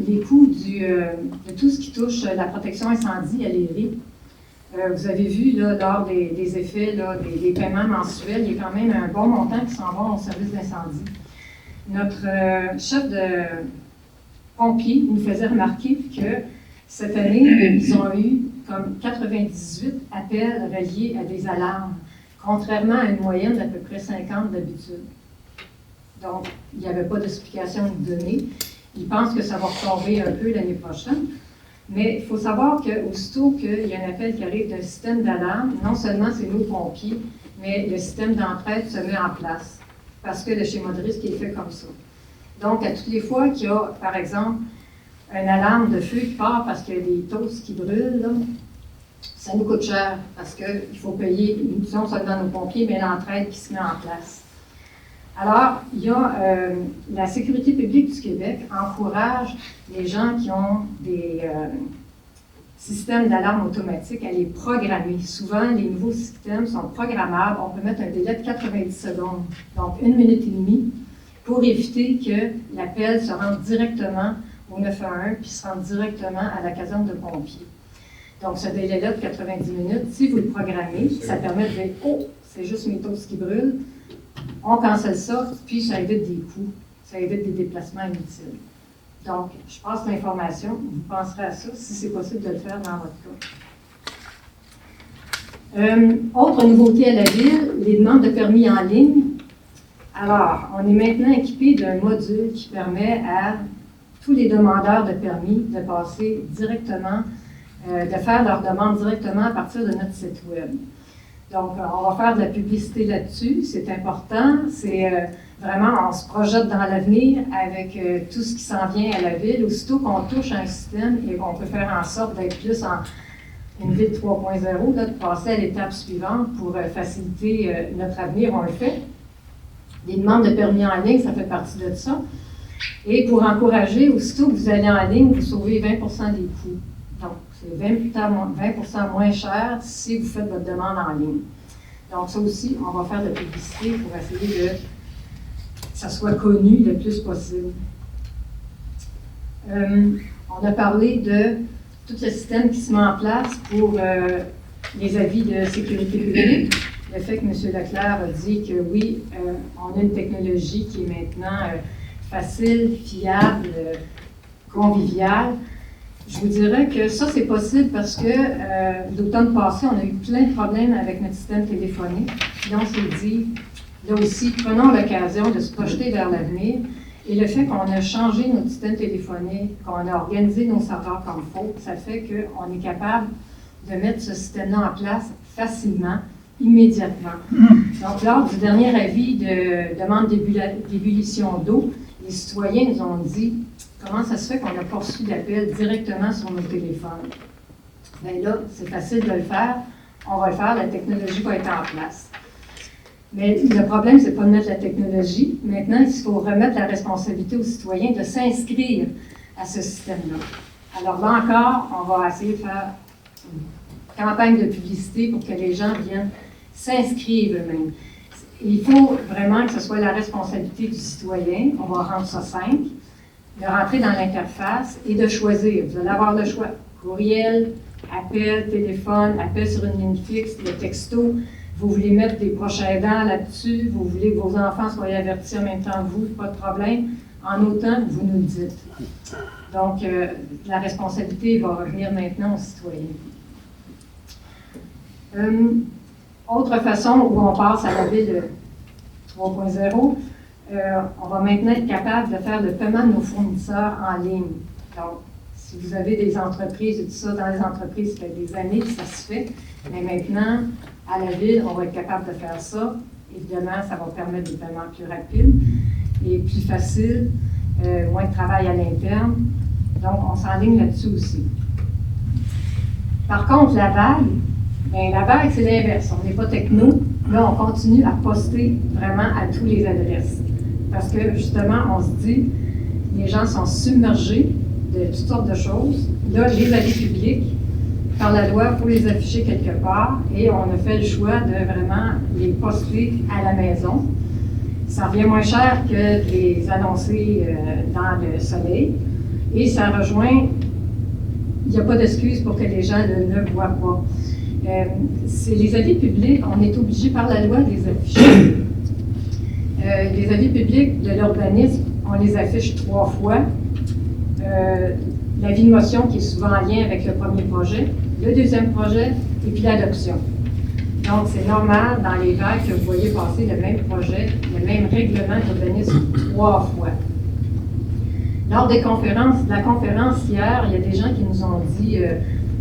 les coûts de tout ce qui touche la protection incendie à l'ERI. Vous avez vu, là, lors des effets, là, des paiements mensuels, il y a quand même un bon montant qui s'en va au service d'incendie. Notre chef de pompiers nous faisait remarquer que cette année, ils ont eu comme 98 appels reliés à des alarmes, contrairement à une moyenne d'à peu près 50 d'habitude. Donc, il n'y avait pas d'explication à nous donner. Ils pensent que ça va retomber un peu l'année prochaine. Mais il faut savoir qu'aussitôt qu'il y a un appel qui arrive d'un système d'alarme, non seulement c'est nos pompiers, mais le système d'entraide se met en place. Parce que le schéma de risque est fait comme ça. Donc, à toutes les fois qu'il y a, par exemple, une alarme de feu qui part parce qu'il y a des toasts qui brûlent, là, ça nous coûte cher parce qu'il faut payer non seulement nos pompiers, mais l'entraide qui se met en place. Alors, il y a la Sécurité publique du Québec encourage les gens qui ont des systèmes d'alarme automatique à les programmer. Souvent, les nouveaux systèmes sont programmables. On peut mettre un délai de 90 secondes, donc 1 minute et demie, pour éviter que l'appel se rende directement au 911 puis se rende directement à la caserne de pompiers. Donc, ce délai-là de 90 minutes, si vous le programmez, ça permet de dire « Oh, c'est juste mes toasts qui brûlent », on cancelle ça, puis ça évite des coûts, ça évite des déplacements inutiles. Donc, je passe l'information, vous penserez à ça, si c'est possible de le faire dans votre cas. Autre nouveauté à la ville, les demandes de permis en ligne. Alors, on est maintenant équipé d'un module qui permet à tous les demandeurs de permis de passer directement, de faire leur demande directement à partir de notre site web. Donc, on va faire de la publicité là-dessus, c'est important, c'est vraiment, on se projette dans l'avenir avec tout ce qui s'en vient à la ville. Aussitôt qu'on touche un système et qu'on peut faire en sorte d'être plus en une ville 3.0, de passer à l'étape suivante pour faciliter notre avenir, on le fait. Les demandes de permis en ligne, ça fait partie de ça. Et pour encourager, aussitôt que vous allez en ligne, vous sauvez 20 des coûts. Donc, c'est 20 moins cher si vous faites votre demande en ligne. Donc, ça aussi, on va faire de la publicité pour essayer que ça soit connu le plus possible. On a parlé de tout le système qui se met en place pour les avis de sécurité publique. Le fait que M. Leclerc a dit que oui, on a une technologie qui est maintenant facile, fiable, conviviale. Je vous dirais que ça, c'est possible parce que l'automne passé, on a eu plein de problèmes avec notre système téléphonique. Puis on s'est dit, là aussi, prenons l'occasion de se projeter vers l'avenir. Et le fait qu'on a changé notre système téléphonique, qu'on a organisé nos serveurs comme il faut, ça fait qu'on est capable de mettre ce système-là en place facilement, immédiatement. Donc, lors du dernier avis de demande d'ébullition d'eau, les citoyens nous ont dit comment ça se fait qu'on n'a pas reçu d'appel directement sur nos téléphones. Bien là, c'est facile de le faire. On va le faire, la technologie va être en place. Mais le problème, c'est pas de mettre la technologie. Maintenant, il faut remettre la responsabilité aux citoyens de s'inscrire à ce système-là. Alors là encore, on va essayer de faire une campagne de publicité pour que les gens viennent s'inscrire eux-mêmes. Il faut vraiment que ce soit la responsabilité du citoyen. On va rendre ça simple, de rentrer dans l'interface et de choisir. Vous allez avoir le choix. Courriel, appel, téléphone, appel sur une ligne fixe, le texto. Vous voulez mettre des proches aidants là-dessus. Vous voulez que vos enfants soient avertis en même temps que vous, pas de problème. En autant, vous nous le dites. Donc, la responsabilité va revenir maintenant aux citoyens. Autre façon où on passe à la ville 3.0, on va maintenant être capable de faire le paiement de nos fournisseurs en ligne. Donc, si vous avez des entreprises et tout ça, dans les entreprises, ça fait des années que ça se fait, mais maintenant, à la ville, on va être capable de faire ça. Évidemment, ça va permettre des paiements plus rapides et plus faciles, moins de travail à l'interne. Donc, on s'enligne là-dessus aussi. Par contre, la vague, c'est l'inverse. On n'est pas techno. Là, on continue à poster vraiment à tous les adresses. Parce que, justement, on se dit, les gens sont submergés de toutes sortes de choses. Là, les avis publics, par la loi, il faut les afficher quelque part. Et on a fait le choix de vraiment les poster à la maison. Ça revient moins cher que de les annoncer dans le soleil. Et ça rejoint, il n'y a pas d'excuse pour que les gens ne le voient pas. C'est les avis publics, on est obligé par la loi de les afficher. Les avis publics de l'urbanisme, on les affiche 3 fois. L'avis de motion qui est souvent en lien avec le premier projet, le deuxième projet et puis l'adoption. Donc, c'est normal dans les vagues que vous voyez passer le même projet, le même règlement d'urbanisme 3 fois. Lors des conférences, de la conférence hier, il y a des gens qui nous ont dit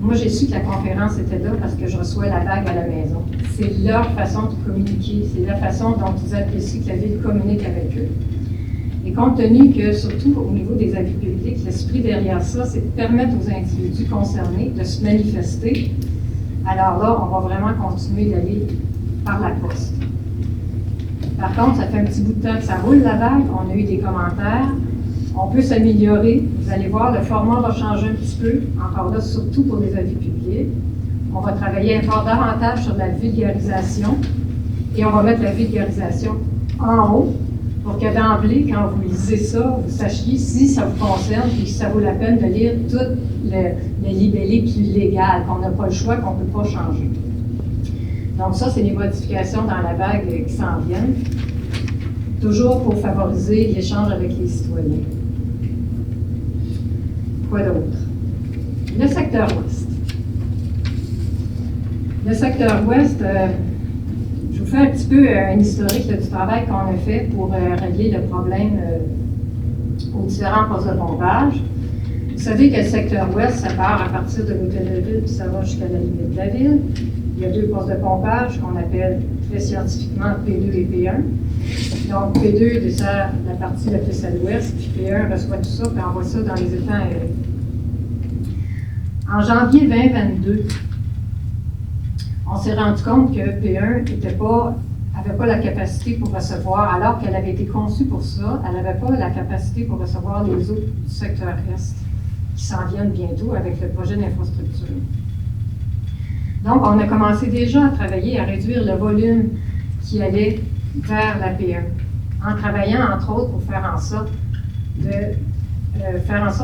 moi, j'ai su que la conférence était là parce que je reçois la vague à la maison. C'est leur façon de communiquer, c'est la façon dont ils apprécient que la ville communique avec eux. Et compte tenu que, surtout au niveau des avis publics, l'esprit derrière ça, c'est de permettre aux individus concernés de se manifester. Alors là, on va vraiment continuer d'aller par la poste. Par contre, ça fait un petit bout de temps que ça roule la vague, on a eu des commentaires. On peut s'améliorer. Vous allez voir, le format va changer un petit peu. Encore là, surtout pour les avis publics. On va travailler encore davantage sur la vulgarisation. Et on va mettre la vulgarisation en haut pour que d'emblée, quand vous lisez ça, vous sachiez si ça vous concerne et si ça vaut la peine de lire tout le libellé plus légal, qu'on n'a pas le choix, qu'on ne peut pas changer. Donc ça, c'est les modifications dans la vague qui s'en viennent. Toujours pour favoriser l'échange avec les citoyens. Quoi d'autre? Le secteur ouest. Le secteur ouest, je vous fais un petit peu un historique du travail qu'on a fait pour régler le problème aux différents postes de pompage. Vous savez que le secteur ouest, ça part à partir de l'hôtel de ville, puis ça va jusqu'à la limite de la ville. Il y a 2 postes de pompage qu'on appelle très scientifiquement P2 et P1. Donc, P2 dessert la partie la plus à l'ouest, puis P1 reçoit tout ça, puis envoie ça dans les étangs aérés. En janvier 2022, on s'est rendu compte que P1 n'avait pas la capacité pour recevoir, alors qu'elle avait été conçue pour ça, elle n'avait pas la capacité pour recevoir les eaux du secteur Est, qui s'en viennent bientôt avec le projet d'infrastructure. Donc, on a commencé déjà à travailler, à réduire le volume qui allait vers la P1, en travaillant, entre autres, pour faire en sorte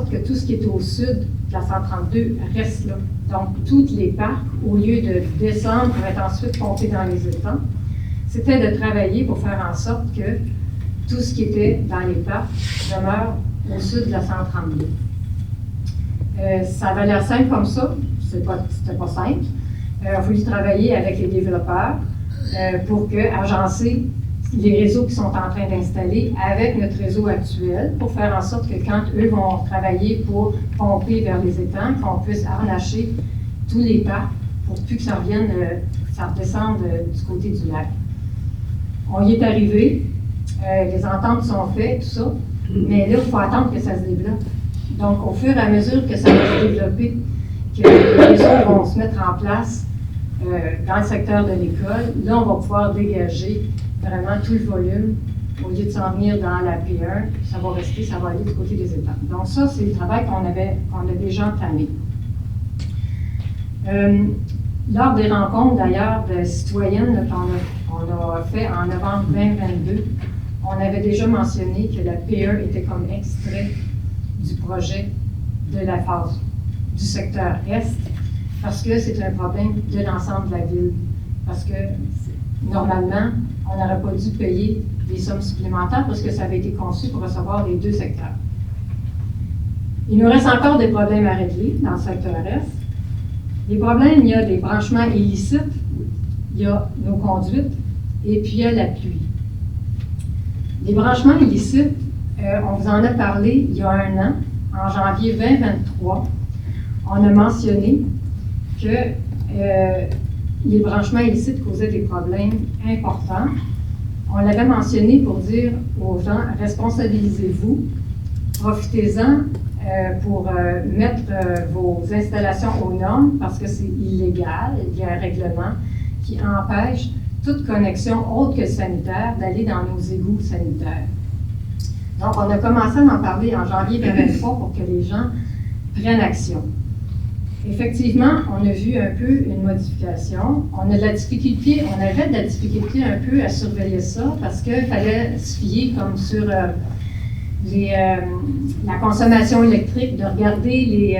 que tout ce qui est au sud de la 132 reste là. Donc, tous les parcs, au lieu de descendre pour être ensuite pompés dans les étangs, c'était de travailler pour faire en sorte que tout ce qui était dans les parcs demeure au sud de la 132. Ça avait l'air simple comme ça, c'était pas simple. Il a fallu travailler avec les développeurs pour agencer les réseaux qui sont en train d'installer avec notre réseau actuel pour faire en sorte que quand eux vont travailler pour pomper vers les étangs, qu'on puisse harnacher tous les parcs pour plus que ça redescende du côté du lac. On y est arrivé, les ententes sont faites, tout ça, mais là, il faut attendre que ça se développe. Donc, au fur et à mesure que ça va se développer, que les réseaux vont se mettre en place dans le secteur de l'école, là, on va pouvoir dégager vraiment tout le volume. Au lieu de s'en venir dans la P1, ça va rester, ça va aller du côté des étangs. Donc ça, c'est le travail qu'on a déjà entamé. Lors des rencontres, d'ailleurs, de citoyennes qu'on a fait en novembre 2022, on avait déjà mentionné que la P1 était comme extrait du projet de la phase du secteur Est, parce que c'est un problème de l'ensemble de la ville. Parce que, normalement, on n'aurait pas dû payer des sommes supplémentaires parce que ça avait été conçu pour recevoir les deux secteurs. Il nous reste encore des problèmes à régler dans le secteur Est. Les problèmes, il y a des branchements illicites, il y a nos conduites, et puis il y a la pluie. Les branchements illicites, on vous en a parlé il y a un an, en janvier 2023. On a mentionné que les branchements illicites causaient des problèmes importants. On l'avait mentionné pour dire aux gens, responsabilisez-vous, profitez-en pour mettre vos installations aux normes parce que c'est illégal. Il y a un règlement qui empêche toute connexion autre que sanitaire d'aller dans nos égouts sanitaires. Donc, on a commencé à en parler en janvier 2023 pour que les gens prennent action. Effectivement, on a vu un peu une modification. On a de la difficulté, on avait de la difficulté un peu à surveiller ça parce qu'il fallait se fier comme sur la consommation électrique, de regarder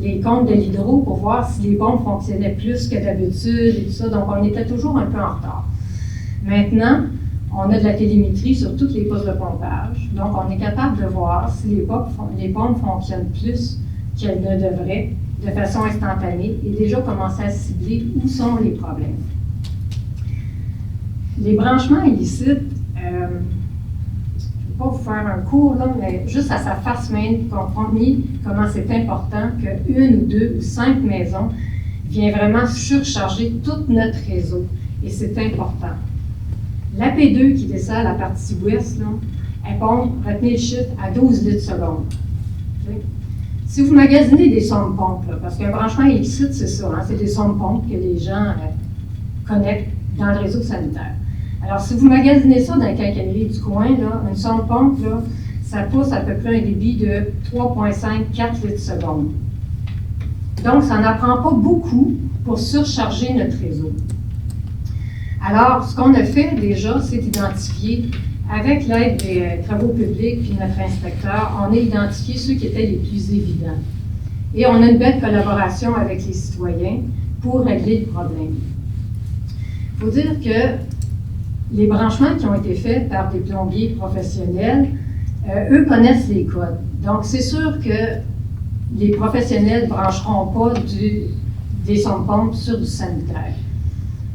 les comptes de l'hydro pour voir si les pompes fonctionnaient plus que d'habitude et tout ça. Donc, on était toujours un peu en retard. Maintenant, on a de la télémétrie sur toutes les postes de pompage. Donc, on est capable de voir si les pompes fonctionnent plus qu'elles ne devraient de façon instantanée et déjà commencer à cibler où sont les problèmes. Les branchements illicites, je ne vais pas vous faire un cours, là, mais juste à sa face même, pour comprendre comment c'est important qu'une ou deux ou 5 maisons viennent vraiment surcharger tout notre réseau. Et c'est important. La P2 qui descend à la partie ouest, là, elle pompe, retenez le chiffre, à 12 litres seconde. Okay? Si vous magasinez des sondes-pompes, parce qu'un branchement illicite, c'est ça, hein, c'est des sondes-pompes que les gens connectent dans le réseau sanitaire. Alors, si vous magasinez ça dans la quincaillerie du coin, là, une sonde-pompe, là, ça pousse à peu près un débit de 3,5-4 litres seconde. Donc, ça n'en prend pas beaucoup pour surcharger notre réseau. Alors, ce qu'on a fait déjà, c'est identifier, avec l'aide des travaux publics puis notre inspecteur, on a identifié ceux qui étaient les plus évidents. Et on a une belle collaboration avec les citoyens pour régler le problème. Il faut dire que les branchements qui ont été faits par des plombiers professionnels, eux connaissent les codes. Donc, c'est sûr que les professionnels ne brancheront pas des sondes-pompes sur du sanitaire.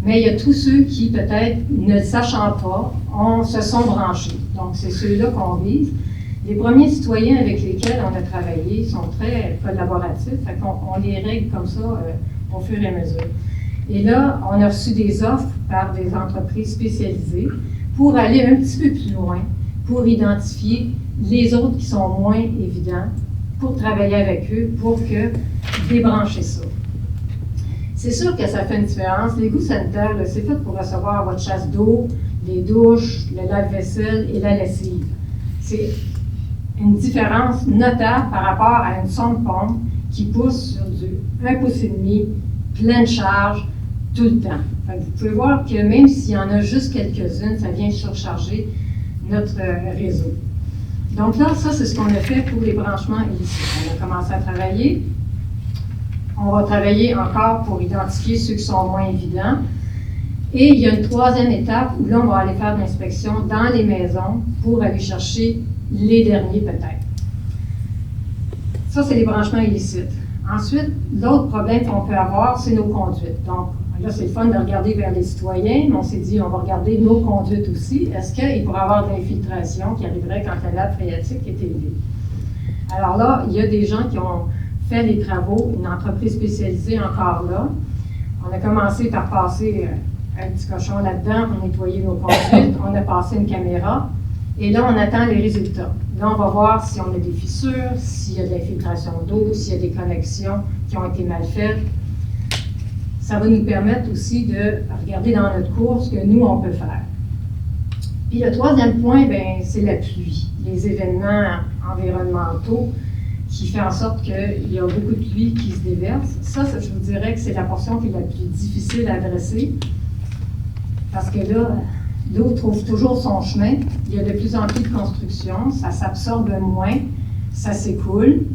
Mais il y a tous ceux qui, peut-être, ne le sachant pas, se sont branchés. Donc, c'est ceux-là qu'on vise. Les premiers citoyens avec lesquels on a travaillé sont très collaboratifs, fait qu'on les règle comme ça au fur et à mesure. Et là, on a reçu des offres par des entreprises spécialisées pour aller un petit peu plus loin, pour identifier les autres qui sont moins évidents, pour travailler avec eux, pour débrancher ça. C'est sûr que ça fait une différence. L'égout sanitaire, c'est fait pour recevoir votre chasse d'eau, les douches, le lave-vaisselle et la lessive. C'est une différence notable par rapport à une sonde-pompe qui pousse sur du 1,5 pouce, pleine charge, tout le temps. Fait que vous pouvez voir que même s'il y en a juste quelques-unes, ça vient surcharger notre réseau. Donc là, ça, c'est ce qu'on a fait pour les branchements illicites. On a commencé à travailler. On va travailler encore pour identifier ceux qui sont moins évidents. Et il y a une troisième étape où là, on va aller faire de l'inspection dans les maisons pour aller chercher les derniers peut-être. Ça, c'est les branchements illicites. Ensuite, l'autre problème qu'on peut avoir, c'est nos conduites. Donc, là, c'est le fun de regarder vers les citoyens, mais on s'est dit, on va regarder nos conduites aussi. Est-ce qu'il pourrait y avoir de l'infiltration qui arriverait quand la nappe phréatique est élevée? Alors là, il y a des gens qui ont fait les travaux, une entreprise spécialisée encore là. On a commencé par passer un petit cochon là-dedans pour nettoyer nos conduites. On a passé une caméra. Et là, on attend les résultats. Là, on va voir si on a des fissures, s'il y a de l'infiltration d'eau, s'il y a des connexions qui ont été mal faites. Ça va nous permettre aussi de regarder dans notre cours ce que nous, on peut faire. Puis le troisième point, ben, c'est la pluie, les événements environnementaux qui fait en sorte qu'il y a beaucoup de pluie qui se déverse. Ça, je vous dirais que c'est la portion qui est la plus difficile à adresser parce que là, l'eau trouve toujours son chemin. Il y a de plus en plus de construction, ça s'absorbe moins, ça s'écoule.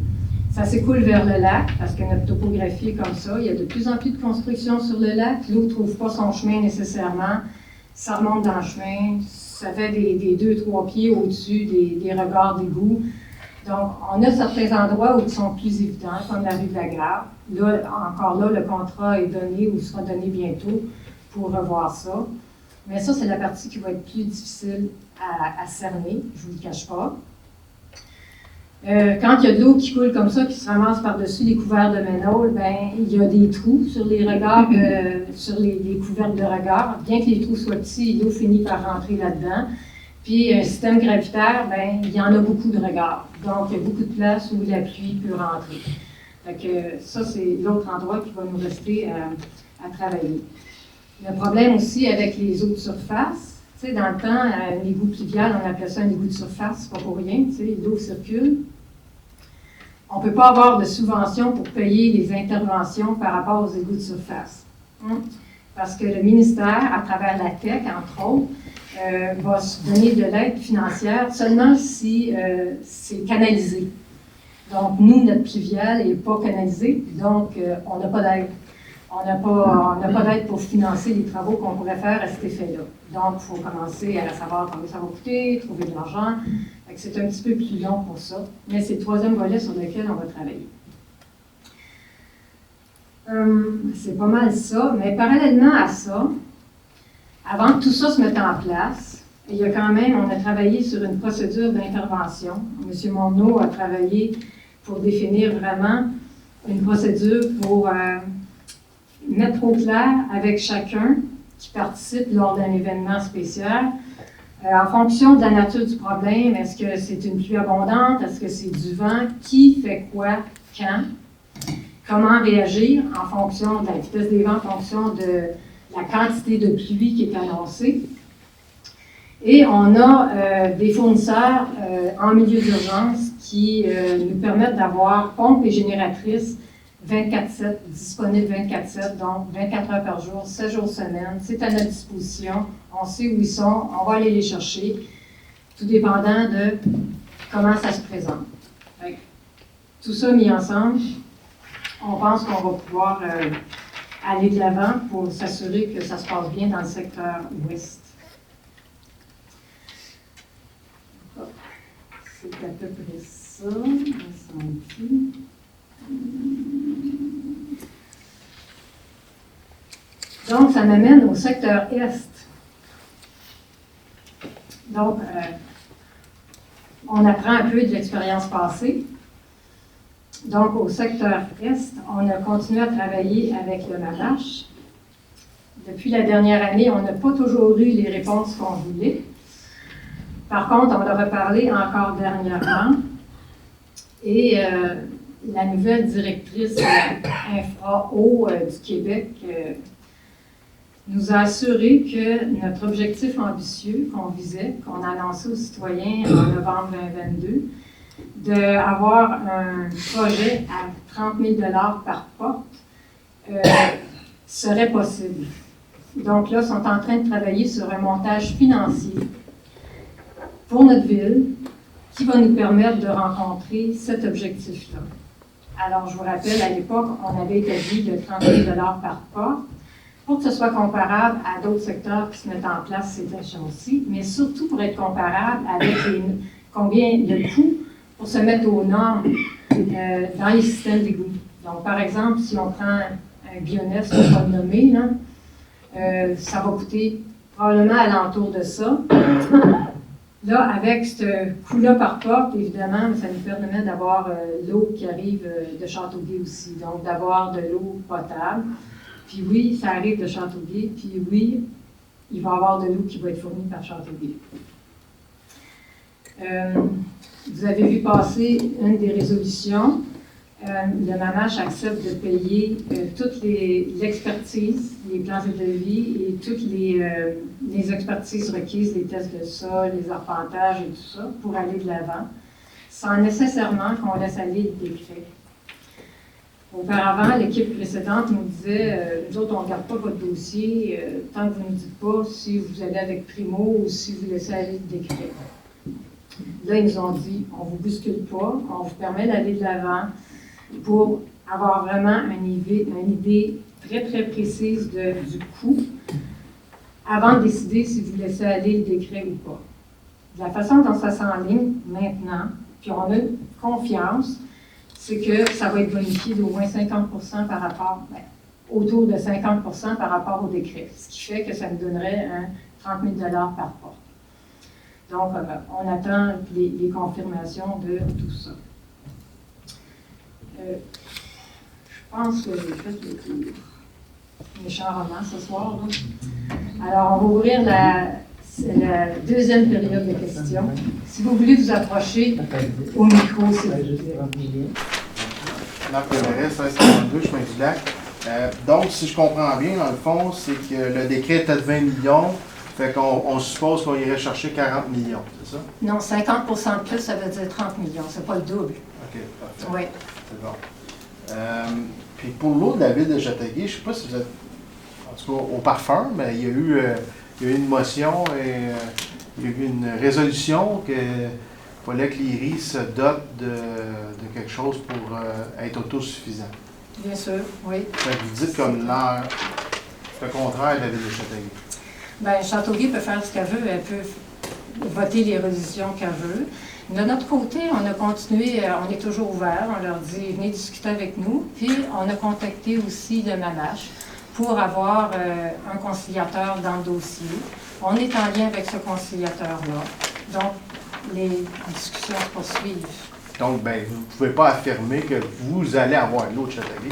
Ça s'écoule vers le lac parce que notre topographie est comme ça. Il y a de plus en plus de construction sur le lac. L'eau ne trouve pas son chemin nécessairement. Ça remonte dans le chemin. Ça fait des 2-3 pieds au-dessus des regards d'égout. Donc, on a certains endroits où ils sont plus évidents, comme la rue de la Gare. Là, encore là, le contrat est donné ou sera donné bientôt pour revoir ça. Mais ça, c'est la partie qui va être plus difficile à cerner, je ne vous le cache pas. Quand il y a de l'eau qui coule comme ça, qui se ramasse par-dessus les couverts de ménol, ben, il y a des trous sur les regards, sur les couverts de regard. Bien que les trous soient petits, l'eau finit par rentrer là-dedans. Puis, un système gravitaire, ben, il y en a beaucoup de regards. Donc, il y a beaucoup de place où la pluie peut rentrer. Fait que ça, c'est l'autre endroit qui va nous rester à travailler. Le problème aussi avec les eaux de surface, tu sais, dans le temps, un égout pluvial, on appelait ça un égout de surface, c'est pas pour rien, tu sais, l'eau circule. On ne peut pas avoir de subvention pour payer les interventions par rapport aux égouts de surface. Parce que le ministère, à travers la TEC, entre autres, va se donner de l'aide financière seulement si c'est canalisé. Donc, nous, notre pluvial n'est pas canalisé, donc on n'a pas d'aide. On n'a pas d'aide pour financer les travaux qu'on pourrait faire à cet effet-là. Donc, il faut commencer à savoir combien ça va coûter, trouver de l'argent. C'est un petit peu plus long pour ça, mais c'est le troisième volet sur lequel on va travailler. C'est pas mal ça, mais parallèlement à ça, avant que tout ça se mette en place, il y a quand même, on a travaillé sur une procédure d'intervention. M. Monneau a travaillé pour définir vraiment une procédure pour mettre au clair avec chacun qui participe lors d'un événement spécial, en fonction de la nature du problème, est-ce que c'est une pluie abondante, est-ce que c'est du vent, qui fait quoi, quand, comment réagir en fonction de la vitesse des vents, en fonction de la quantité de pluie qui est annoncée. Et on a des fournisseurs en milieu d'urgence qui nous permettent d'avoir pompes et génératrices 24/7, disponibles 24/7, donc 24 heures par jour, 7 jours semaine. C'est à notre disposition. On sait où ils sont. On va aller les chercher, tout dépendant de comment ça se présente. Tout ça mis ensemble, on pense qu'on va pouvoir aller de l'avant pour s'assurer que ça se passe bien dans le secteur ouest. C'est à peu près ça. Donc, ça m'amène au secteur Est. Donc, on apprend un peu de l'expérience passée. Donc, au secteur Est, on a continué à travailler avec le MADACH. Depuis la dernière année, on n'a pas toujours eu les réponses qu'on voulait. Par contre, on leur a parlé encore dernièrement. Et la nouvelle directrice infra-eau du Québec nous a assuré que notre objectif ambitieux qu'on visait, qu'on a annoncé aux citoyens en novembre 2022, d'avoir un projet à 30 000 $ par porte, serait possible. Donc là, ils sont en train de travailler sur un montage financier pour notre ville qui va nous permettre de rencontrer cet objectif-là. Alors, je vous rappelle, à l'époque, on avait établi de 30 000 $ par porte pour que ce soit comparable à d'autres secteurs qui se mettent en place ces échelons-ci, mais surtout pour être comparable avec combien le coût pour se mettre aux normes dans les systèmes d'égout. Donc, par exemple, si on prend un Bioness, on va le nommer, là, ça va coûter probablement alentour de ça. Là, avec ce coût-là par porte, évidemment, ça nous permet d'avoir l'eau qui arrive de Châteauguay aussi, donc d'avoir de l'eau potable. Puis oui, ça arrive de Châteauguay, puis oui, il va y avoir de l'eau qui va être fournie par Châteauguay. Vous avez vu passer une des résolutions le MAMACH accepte de payer toute l'expertise, les plans de devis et toutes les expertises requises, les tests de sol, les arpentages et tout ça, pour aller de l'avant, sans nécessairement qu'on laisse aller le décret. Auparavant, l'équipe précédente nous disait nous autres, on ne regarde pas votre dossier tant que vous ne nous dites pas si vous allez avec Primo ou si vous laissez aller le décret. Là, ils nous ont dit on ne vous bouscule pas, on vous permet d'aller de l'avant pour avoir vraiment une idée très, très précise du coût avant de décider si vous laissez aller le décret ou pas. De la façon dont ça s'enligne maintenant, puis on a confiance, c'est que ça va être bonifié d'au moins 50% par rapport, autour de 50% par rapport au décret, ce qui fait que ça nous donnerait 30 000 $ par porte. Donc, on attend les confirmations de tout ça. Je pense que j'ai fait le méchant roman ce soir. Là. Alors, on va ouvrir la deuxième période de questions. Si vous voulez vous approcher au micro, s'il vous plaît. Marc Pémérez, 1642, chemin du lac. Donc, si je comprends bien, dans le fond, c'est que le décret était de 20 millions, fait qu'on suppose qu'on irait chercher 40 millions, c'est ça? Non, 50% de plus, ça veut dire 30 millions, c'est pas le double. OK, parfait. Oui. C'est bon. Puis pour l'eau de la ville de Châteauguay, je ne sais pas si vous êtes, en tout cas au parfum, mais il y a eu une motion et il y a eu une résolution qu'il fallait que l'IRI se dote de quelque chose pour être autosuffisant. Bien sûr, oui. Fait que vous dites comme le contraire de la ville de Châteauguay. Bien, Châteauguay peut faire ce qu'elle veut, elle peut voter les résolutions qu'elle veut. De notre côté, on a continué, on est toujours ouvert, on leur dit venez discuter avec nous, puis on a contacté aussi le MAMACH pour avoir un conciliateur dans le dossier. On est en lien avec ce conciliateur-là, donc les discussions se poursuivent. Donc, ben, vous ne pouvez pas affirmer que vous allez avoir l'eau de Châteauguay.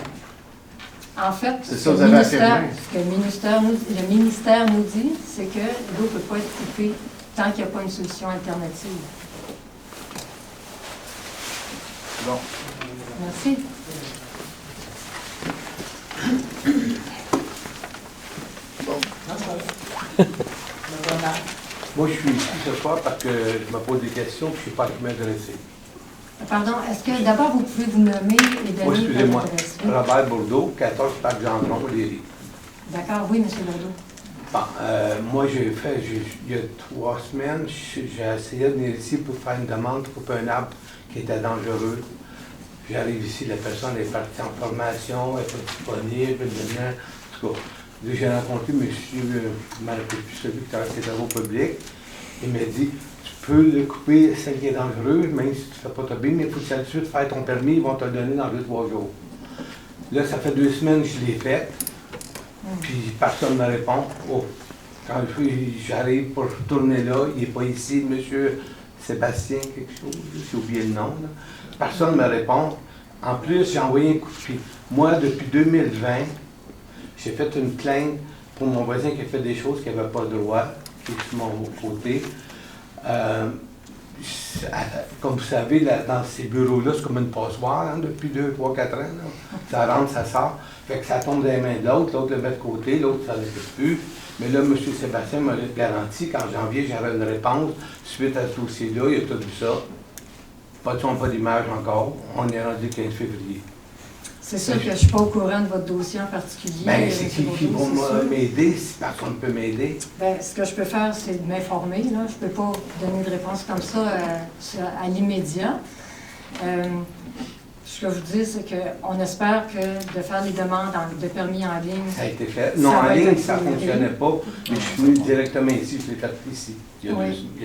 En fait, c'est ça, vous avez affirmé. Ce que le ministère nous dit, c'est que l'eau ne peut pas être coupée tant qu'il n'y a pas une solution alternative. Bon. Merci. Moi, je suis ici ce soir parce que je me pose des questions et je ne sais pas à qui m'adresser. Pardon, est-ce que d'abord vous pouvez vous nommer et donner votre excusez-moi. adresse? Robert Bourdeau, 14 Parc Gendron, Léry. D'accord, oui, M. Bourdeau. Bon, moi, il y a 3 semaines, j'ai essayé de venir ici pour faire une demande pour couper un arbre qui était dangereux. J'arrive ici, la personne est partie en formation, elle n'est pas disponible, en tout cas. J'ai rencontré M. je ne me rappelle plus celui qui travaille avec les travaux publics. Il m'a dit tu peux le couper, celle qui est dangereuse, même si tu ne fais pas ta bille, mais il faut que tu ailles tout de suite faire ton permis, ils vont te le donner dans 2-3 jours. Là, ça fait 2 semaines que je l'ai fait, puis personne ne me répond. Oh. Quand j'arrive pour tourner là, il n'est pas ici, M. Sébastien, quelque chose, j'ai oublié le nom. Là. Personne ne me répond. En plus, j'ai envoyé un coup de fil. Moi, depuis 2020, j'ai fait une plainte pour mon voisin qui a fait des choses qu'il n'avait pas le droit, qui est sur mon côté. Comme vous savez, là, dans ces bureaux-là, c'est comme une passoire hein, depuis 2, 3, 4 ans. Là. Ça rentre, ça sort. Fait que ça tombe dans les mains de l'autre le met de côté, l'autre ça ne le fait plus. Mais là, M. Sébastien m'a garanti qu'en janvier, j'aurais une réponse suite à ce dossier-là. Il a tout vu ça. Pas de son, pas d'image encore. On est rendu le 15 février. C'est sûr que je ne suis pas au courant de votre dossier en particulier. Bien, c'est qui va m'aider, si personne ne peut m'aider? Bien, ce que je peux faire, c'est de m'informer. Je ne peux pas donner de réponse comme ça à l'immédiat. Ce que je vous dis, c'est qu'on espère que de faire les demandes de permis en ligne... Ça a été fait. Non, en ligne, ça ne fonctionnait pas. Mais je suis venu directement ici, je l'ai fait ici, il y a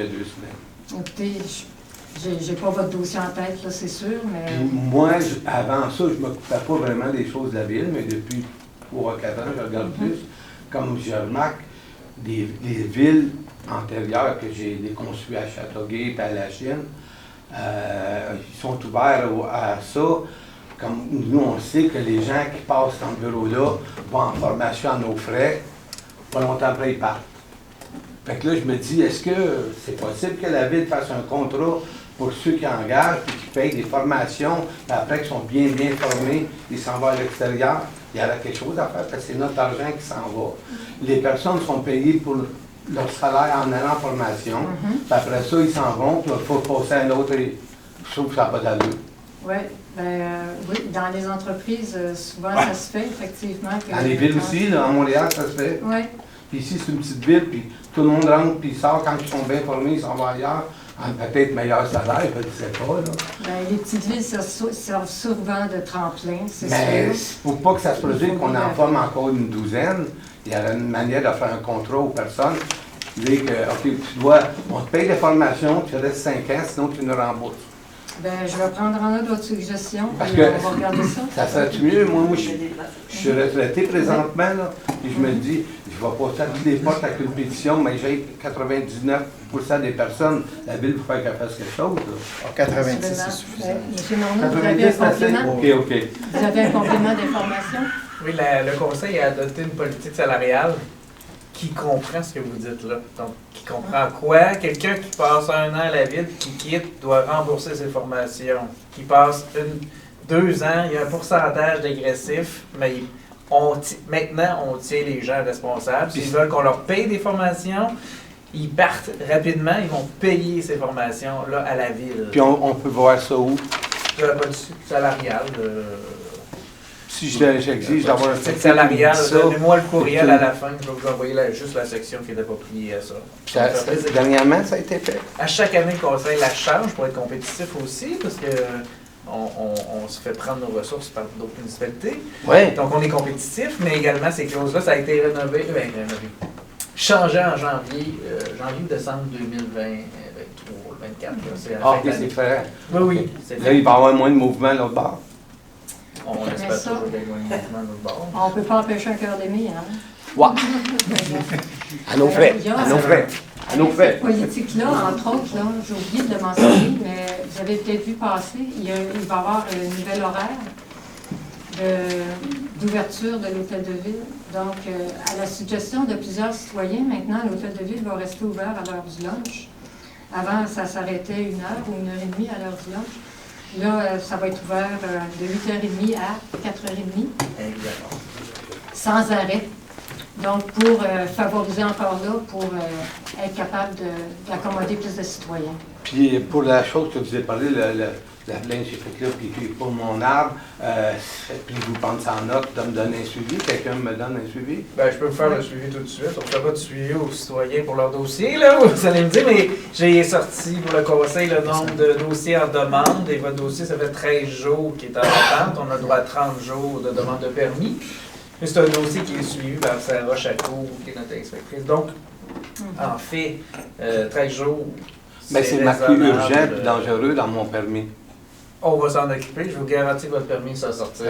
2 semaines. Écoutez, j'ai pas votre dossier en tête, là, c'est sûr, mais... Puis moi, avant ça, je ne m'occupais pas vraiment des choses de la ville, mais depuis 3 ou 4 ans, je regarde plus. Comme je remarque, les villes antérieures que j'ai construites à Châteauguay et à la Chine, ils sont ouverts à ça. Comme nous, on sait que les gens qui passent dans le bureau-là vont en formation à nos frais, pas longtemps après, ils partent. Fait que là, je me dis, est-ce que c'est possible que la ville fasse un contrat pour ceux qui engagent et qui payent des formations, puis après qu'ils sont bien formés, ils s'en vont à l'extérieur, il y aura quelque chose à faire parce que c'est notre argent qui s'en va. Les personnes sont payées pour leur salaire en allant en formation, puis après ça, ils s'en vont, puis il faut passer à un autre, et je trouve que ça n'a pas d'allure. Oui, oui, dans les entreprises, souvent ça se fait, effectivement. Dans les villes aussi, là, à Montréal, ça se fait. Oui. Puis ici, c'est une petite ville, puis tout le monde rentre, puis sort quand ils sont bien formés, ils s'en vont ailleurs. Peut-être meilleur salaire, je ne sais pas. Là. Les petites villes servent souvent de tremplin, c'est sûr. Mais il ne faut pas que ça se produise qu'on en forme encore une douzaine. Il y a une manière de faire un contrat aux personnes. Dire que, OK, on te paye des formations, tu restes 5 ans, sinon tu nous rembourses. Je vais prendre en note votre suggestion, Parce et que on va regarder ça. Ça serait mieux. Moi je suis retraité présentement, là, et je me dis, je vais passer à toutes les portes avec une pétition, mais j'ai 99% des personnes, la ville pour faire qu'elle fasse quelque chose. Là. 90, c'est suffisant. Monsieur Morneau, vous avez un complément? OK. Vous avez un complément d'information? Oui, le Conseil a adopté une politique salariale qui comprend ce que vous dites là. Donc, qui comprend quoi? Quelqu'un qui passe 1 an à la ville, qui quitte, doit rembourser ses formations. Qui passe 2 ans, il y a un pourcentage dégressif, mais maintenant, on tient les gens responsables. S'ils veulent qu'on leur paye des formations, ils partent rapidement, ils vont payer ces formations-là à la ville. Puis on peut voir ça où? La politique salariale. Si j'exige d'avoir un politique salariale, donnez-moi le courriel à la fin, je vais vous envoyer juste la section qui est appropriée à ça. Dernièrement, ça a été fait? À chaque année, le Conseil la change pour être compétitif aussi, parce que on se fait prendre nos ressources par d'autres municipalités. Ouais. Donc, on est compétitif, mais également, ces clauses-là, ça a été rénové, changé en janvier ou décembre 2023, 2024. Ah, oui, c'est fait. Oui. Là, il va y avoir moins de mouvement l'autre bord. On espère toujours qu'il y ait moins de mouvement l'autre bord. On ne peut pas empêcher un cœur d'aimer, hein? Ouais. À nos frais. À nos frais. À nos frais. Cette politique-là, entre autres, j'ai oublié de le mentionner, mais vous avez peut-être vu passer, il va y avoir un nouvel horaire d'ouverture de l'hôtel de ville. Donc, à la suggestion de plusieurs citoyens, maintenant, l'hôtel de ville va rester ouvert à l'heure du lunch. Avant, ça s'arrêtait 1 heure ou 1h30 à l'heure du lunch. Là, ça va être ouvert de 8h30 à 4h30. Exactement. Sans arrêt. Donc, pour favoriser encore là, pour être capable d'accommoder plus de citoyens. Puis, pour la chose que vous avez parlé, la plainte j'ai faite là, puis pour mon arbre, puis vous pensez en note de me donner un suivi, quelqu'un me donne un suivi? Je peux vous faire le suivi tout de suite. On ne fait pas de suivi aux citoyens pour leur dossier, là, vous allez me dire, mais j'ai sorti pour le Conseil le nombre de dossiers en demande, et votre dossier, ça fait 13 jours qu'il est en attente. On a le droit à 30 jours de demande de permis. Mais c'est un dossier qui est suivi par Sarah Chacour, qui est notre inspectrice. Donc, en fait, 13 jours. Mais c'est marqué urgent et dangereux dans mon permis. On va s'en occuper. Je vous garantis que votre permis va sortir.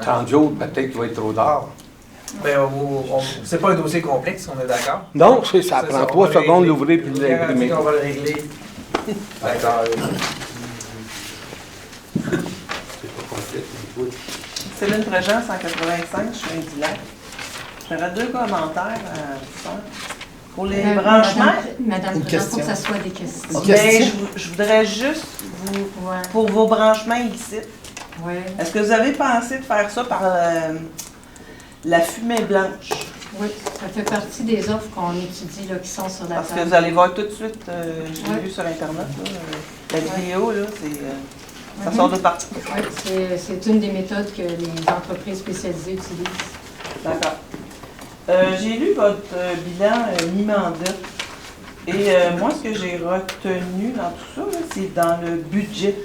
30 jours, peut-être qu'il va être trop tard. C'est pas un dossier complexe, on est d'accord? Non, ça prend 3 secondes d'ouvrir puis de l'imprimer. On va le régler. D'accord. Céline Préjean, 185, je suis un Dilac. J'aurais 2 commentaires à faire. Pour les branchements. Madame, il faut que ça soit des questions. Je voudrais juste, pour vos branchements ici, est-ce que vous avez pensé de faire ça par la fumée blanche? Oui, ça fait partie des offres qu'on étudie là, qui sont sur la table. Parce que vous allez voir tout de suite, je l'ai vu sur Internet, la vidéo, là, ça sort de partout. Oui, c'est une des méthodes que les entreprises spécialisées utilisent. D'accord. J'ai lu votre bilan mi-mandat et moi, ce que j'ai retenu dans tout ça, c'est dans le budget.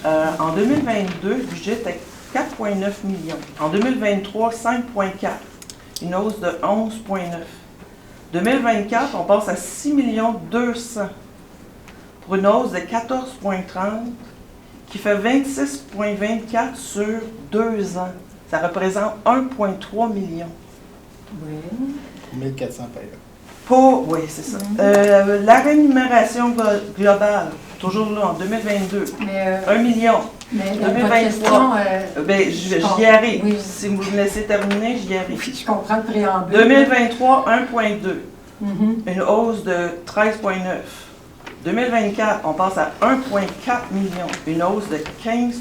En 2022, le budget était 4,9 millions. En 2023, 5,4. Une hausse de 11,9. 2024, on passe à 6 200 pour une hausse de 14,30 qui fait 26,24 sur 2 ans. Ça représente 1,3 million. Oui. 1400 par Oui, c'est ça. La rémunération globale, toujours là, en 2022, 1 million. Mais 2023, j'y arrive. Oui. Si vous me laissez terminer, j'y arrive. Je comprends le préambule. 2023, 1,2. Une hausse de 13,9. 2024, on passe à 1,4 million, une hausse de 15,84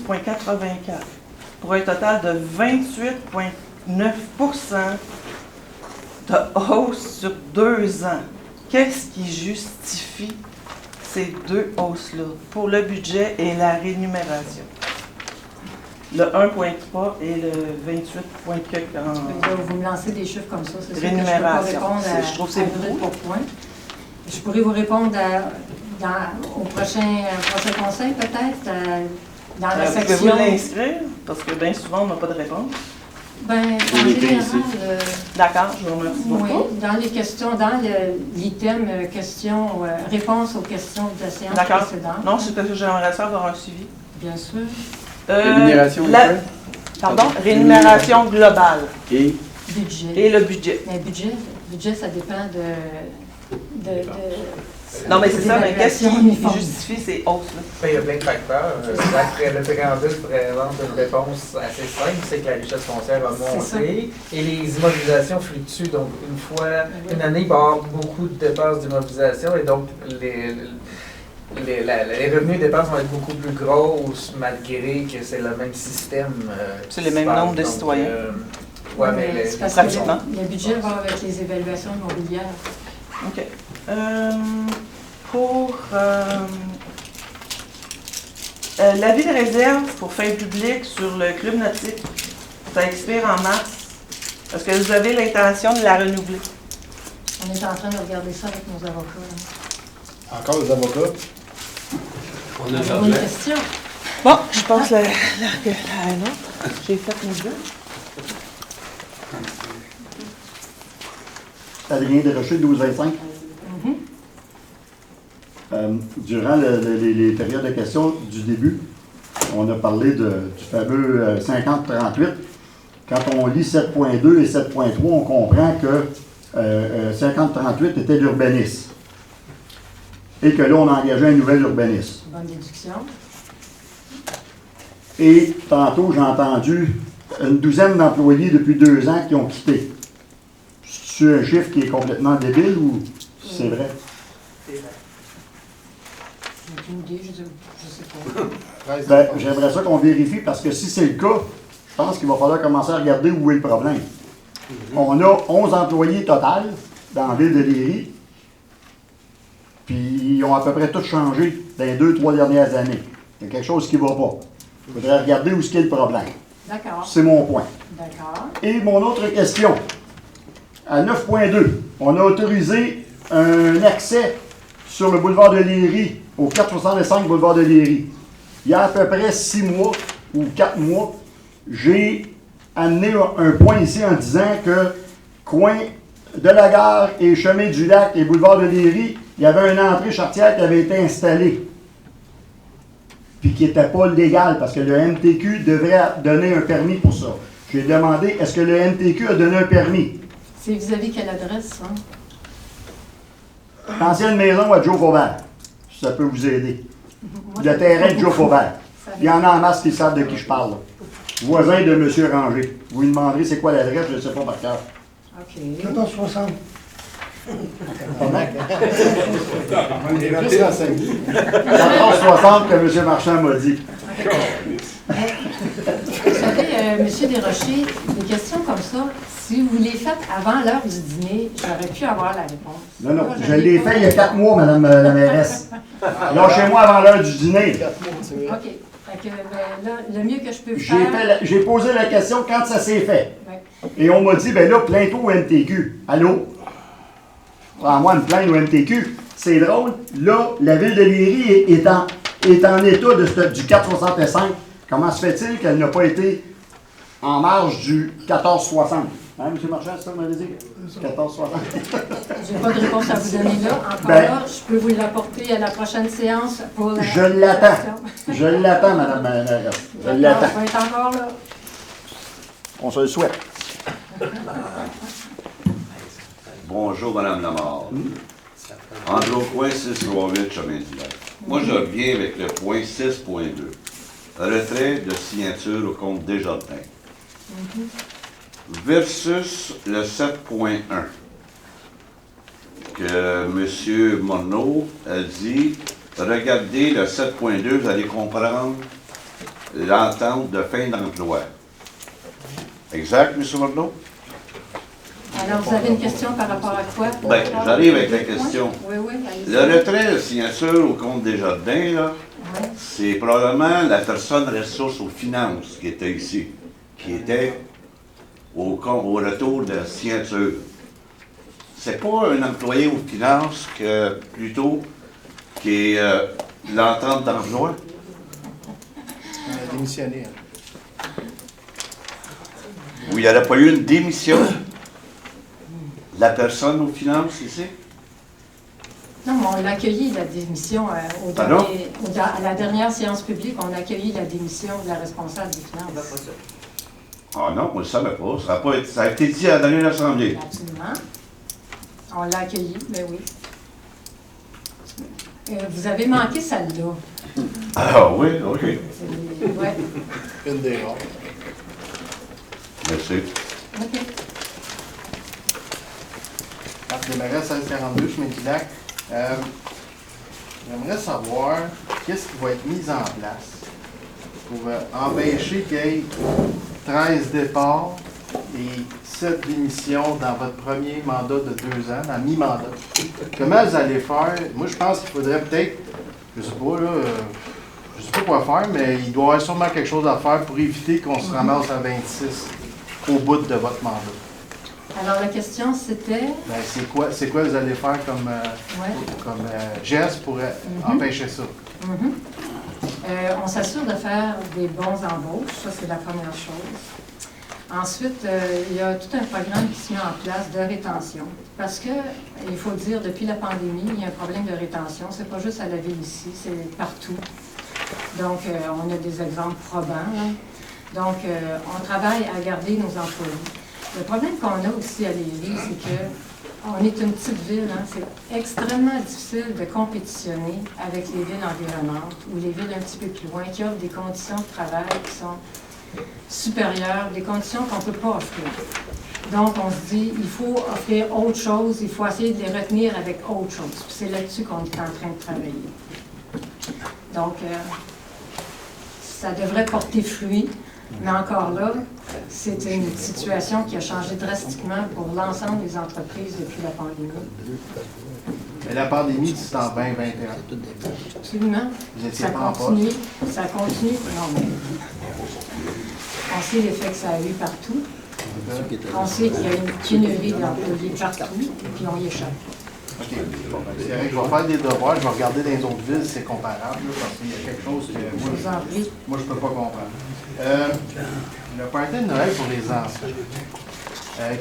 pour un total de 28,9% de hausse sur 2 ans. Qu'est-ce qui justifie ces deux hausses-là pour le budget et la rémunération? Le 1,3 et le 28,4 Vous me lancez des chiffres comme ça, c'est sûr que je ne peux pas rémunération. répondre Je trouve que c'est beaucoup. pour point. Je pourrais vous répondre au prochain conseil, peut-être, dans la section. Pouvez-vous l'inscrire? Parce que bien souvent, on n'a pas de réponse. Ben, en général, d'accord, je vous remercie beaucoup. Oui, dans les questions, dans l'item questions, réponses aux questions de la séance précédente. Non, c'est parce que j'aimerais ça avoir un suivi. Bien sûr. Rémunération Pardon? Rémunération globale. Et? Budget. Et le budget. Mais budget, ça dépend de non, mais c'est ça, mais qu'est-ce qui uniforme. justifie ces hausses-là? Il y a plein de facteurs. Le préambule présente une réponse assez simple, c'est que la richesse foncière a monté et les immobilisations fluctuent. Donc, une année, il va y avoir beaucoup de dépenses d'immobilisation et donc les revenus de dépenses vont être beaucoup plus grosses malgré que c'est le même système. C'est le même nombre de citoyens. Oui, mais c'est parce que le budget va avec les évaluations immobilières. OK. Pour l'avis de réserve pour fin publique sur le club nautique, ça expire en mars. Est-ce que vous avez l'intention de la renouveler? On est en train de regarder ça avec nos avocats. Encore les avocats? On a une question. Bon, je passe à un autre. J'ai fait mes deux. Adrien Desrochers, 12-25. Durant les périodes de questions du début, on a parlé du fameux 50-38. Quand on lit 7.2 et 7.3, on comprend que 50-38 était l'urbanisme. Et que là, on a engagé un nouvel urbanisme. Bonne déduction. Et tantôt, j'ai entendu une douzaine d'employés depuis 2 ans qui ont quitté. C'est un chiffre qui est complètement débile ou c'est vrai? J'ai aucune idée, je sais pas. Ben, j'aimerais ça qu'on vérifie parce que si c'est le cas, je pense qu'il va falloir commencer à regarder où est le problème. On a 11 employés total dans la ville de Léry, puis ils ont à peu près tout changé dans les 2-3 dernières années. Il y a quelque chose qui ne va pas. Il faudrait regarder où est le problème. D'accord. C'est mon point. D'accord. Et mon autre question. À 9.2, on a autorisé un accès sur le boulevard de Léry, au 465 boulevard de Léry. Il y a à peu près 6 mois ou 4 mois, j'ai amené un point ici en disant que coin de la gare et chemin du lac et boulevard de Léry, il y avait une entrée charretière qui avait été installée. Puis qui n'était pas légale parce que le MTQ devrait donner un permis pour ça. J'ai demandé, est-ce que le MTQ a donné un permis? C'est vis-à-vis quelle adresse, ça? L'ancienne maison à Joe Faubert, si ça peut vous aider. Le terrain de Joe Faubert. Il y en a en masse qui savent de qui je parle. Voisin de M. Ranger. Vous lui demanderez c'est quoi l'adresse, je ne sais pas par cœur. OK. 1460. 1460 que M. Marchand m'a dit. Vous savez, M. Desrochers, des questions comme ça, si vous les faites avant l'heure du dîner, j'aurais pu avoir la réponse. Non, non, je l'ai fait il y a 4 mois, Madame la mairesse. Lâchez-moi avant l'heure du dîner. OK. Fait que, là, le mieux que je peux faire... J'ai posé la question quand ça s'est fait. Ouais. Et on m'a dit, ben là, plainte-toi au MTQ. Allô? Prends-moi une plainte au MTQ. C'est drôle. Là, la ville de Léry est en état du 465. Comment se fait-il qu'elle n'a pas été en marge du 1460? Hein, M. Marchand, c'est ça que vous m'avez dit? 1460. J'ai pas de réponse à vous donner là. Encore là, je peux vous l'apporter à la prochaine séance pour la... Je l'attends. Je l'attends, Madame la mairesse. Je l'attends. Je vais être encore là. On se le souhaite. Bonjour, Madame Lamarre. André Aucoin, 638, chemin du lac. Moi, je reviens avec le point 6.2. Retrait de signature au compte Desjardins. Versus le 7.1. Donc, M. Morneau a dit, regardez le 7.2, vous allez comprendre l'entente de fin d'emploi. Exact, M. Morneau? Alors, vous avez une question par rapport à quoi? Bien, j'arrive avec la question. Oui, oui, allez-y. Le retrait de signature au compte Desjardins, là, c'est probablement la personne ressource aux finances qui était ici, qui était au retour de la signature. C'est pas un employé aux finances que plutôt qui est l'entente d'emploi? Démissionnaire. Où il n'y aurait pas eu une démission de la personne aux finances ici? Non, mais on a accueilli la démission à la dernière séance publique, on a accueilli la démission de la responsable des finances. Ah non, on ne le savait pas. Ça a été dit à la dernière assemblée. Absolument. On l'a accueilli, mais oui. Vous avez manqué celle-là. Ah oui, OK. Ouais. Une des rares. Merci. OK. Parc des Marais 1642, chemin du lac. J'aimerais savoir qu'est-ce qui va être mis en place pour empêcher qu'il y ait 13 départs et 7 démissions dans votre premier mandat de 2 ans, dans mi-mandat. Comment vous allez faire? Moi, je pense qu'il faudrait peut-être, je sais pas, là, je sais pas quoi faire, mais il doit y avoir sûrement quelque chose à faire pour éviter qu'on se ramasse à 26 au bout de votre mandat. Alors, la question, c'était... Ben, c'est quoi vous allez faire comme, geste pour empêcher ça? On s'assure de faire des bons embauches, ça c'est la première chose. Ensuite, il y a tout un programme qui se met en place de rétention. Parce que, il faut le dire, depuis la pandémie, il y a un problème de rétention. C'est pas juste à la ville ici, c'est partout. Donc, on a des exemples probants, là. Donc, on travaille à garder nos employés. Le problème qu'on a aussi à Lévis, c'est qu'on est une petite ville, hein, c'est extrêmement difficile de compétitionner avec les villes environnantes ou les villes un petit peu plus loin qui offrent des conditions de travail qui sont supérieures, des conditions qu'on ne peut pas offrir. Donc, on se dit, il faut offrir autre chose, il faut essayer de les retenir avec autre chose. Puis c'est là-dessus qu'on est en train de travailler. Donc, ça devrait porter fruit. Mais encore là, c'est une situation qui a changé drastiquement pour l'ensemble des entreprises depuis la pandémie. Mais la pandémie, c'est en 2021. Absolument. Vous étiez Ça pas en continue. Ça continue. Non, mais on sait l'effet que ça a eu partout. On sait qu'il y a une pénurie d'employés partout, et puis on y échappe. OK. Bon, ben, c'est vrai que je vais faire des devoirs, je vais regarder dans les autres villes si c'est comparable, là, parce qu'il y a quelque chose que moi je peux pas comprendre. Le party de Noël pour les enfants,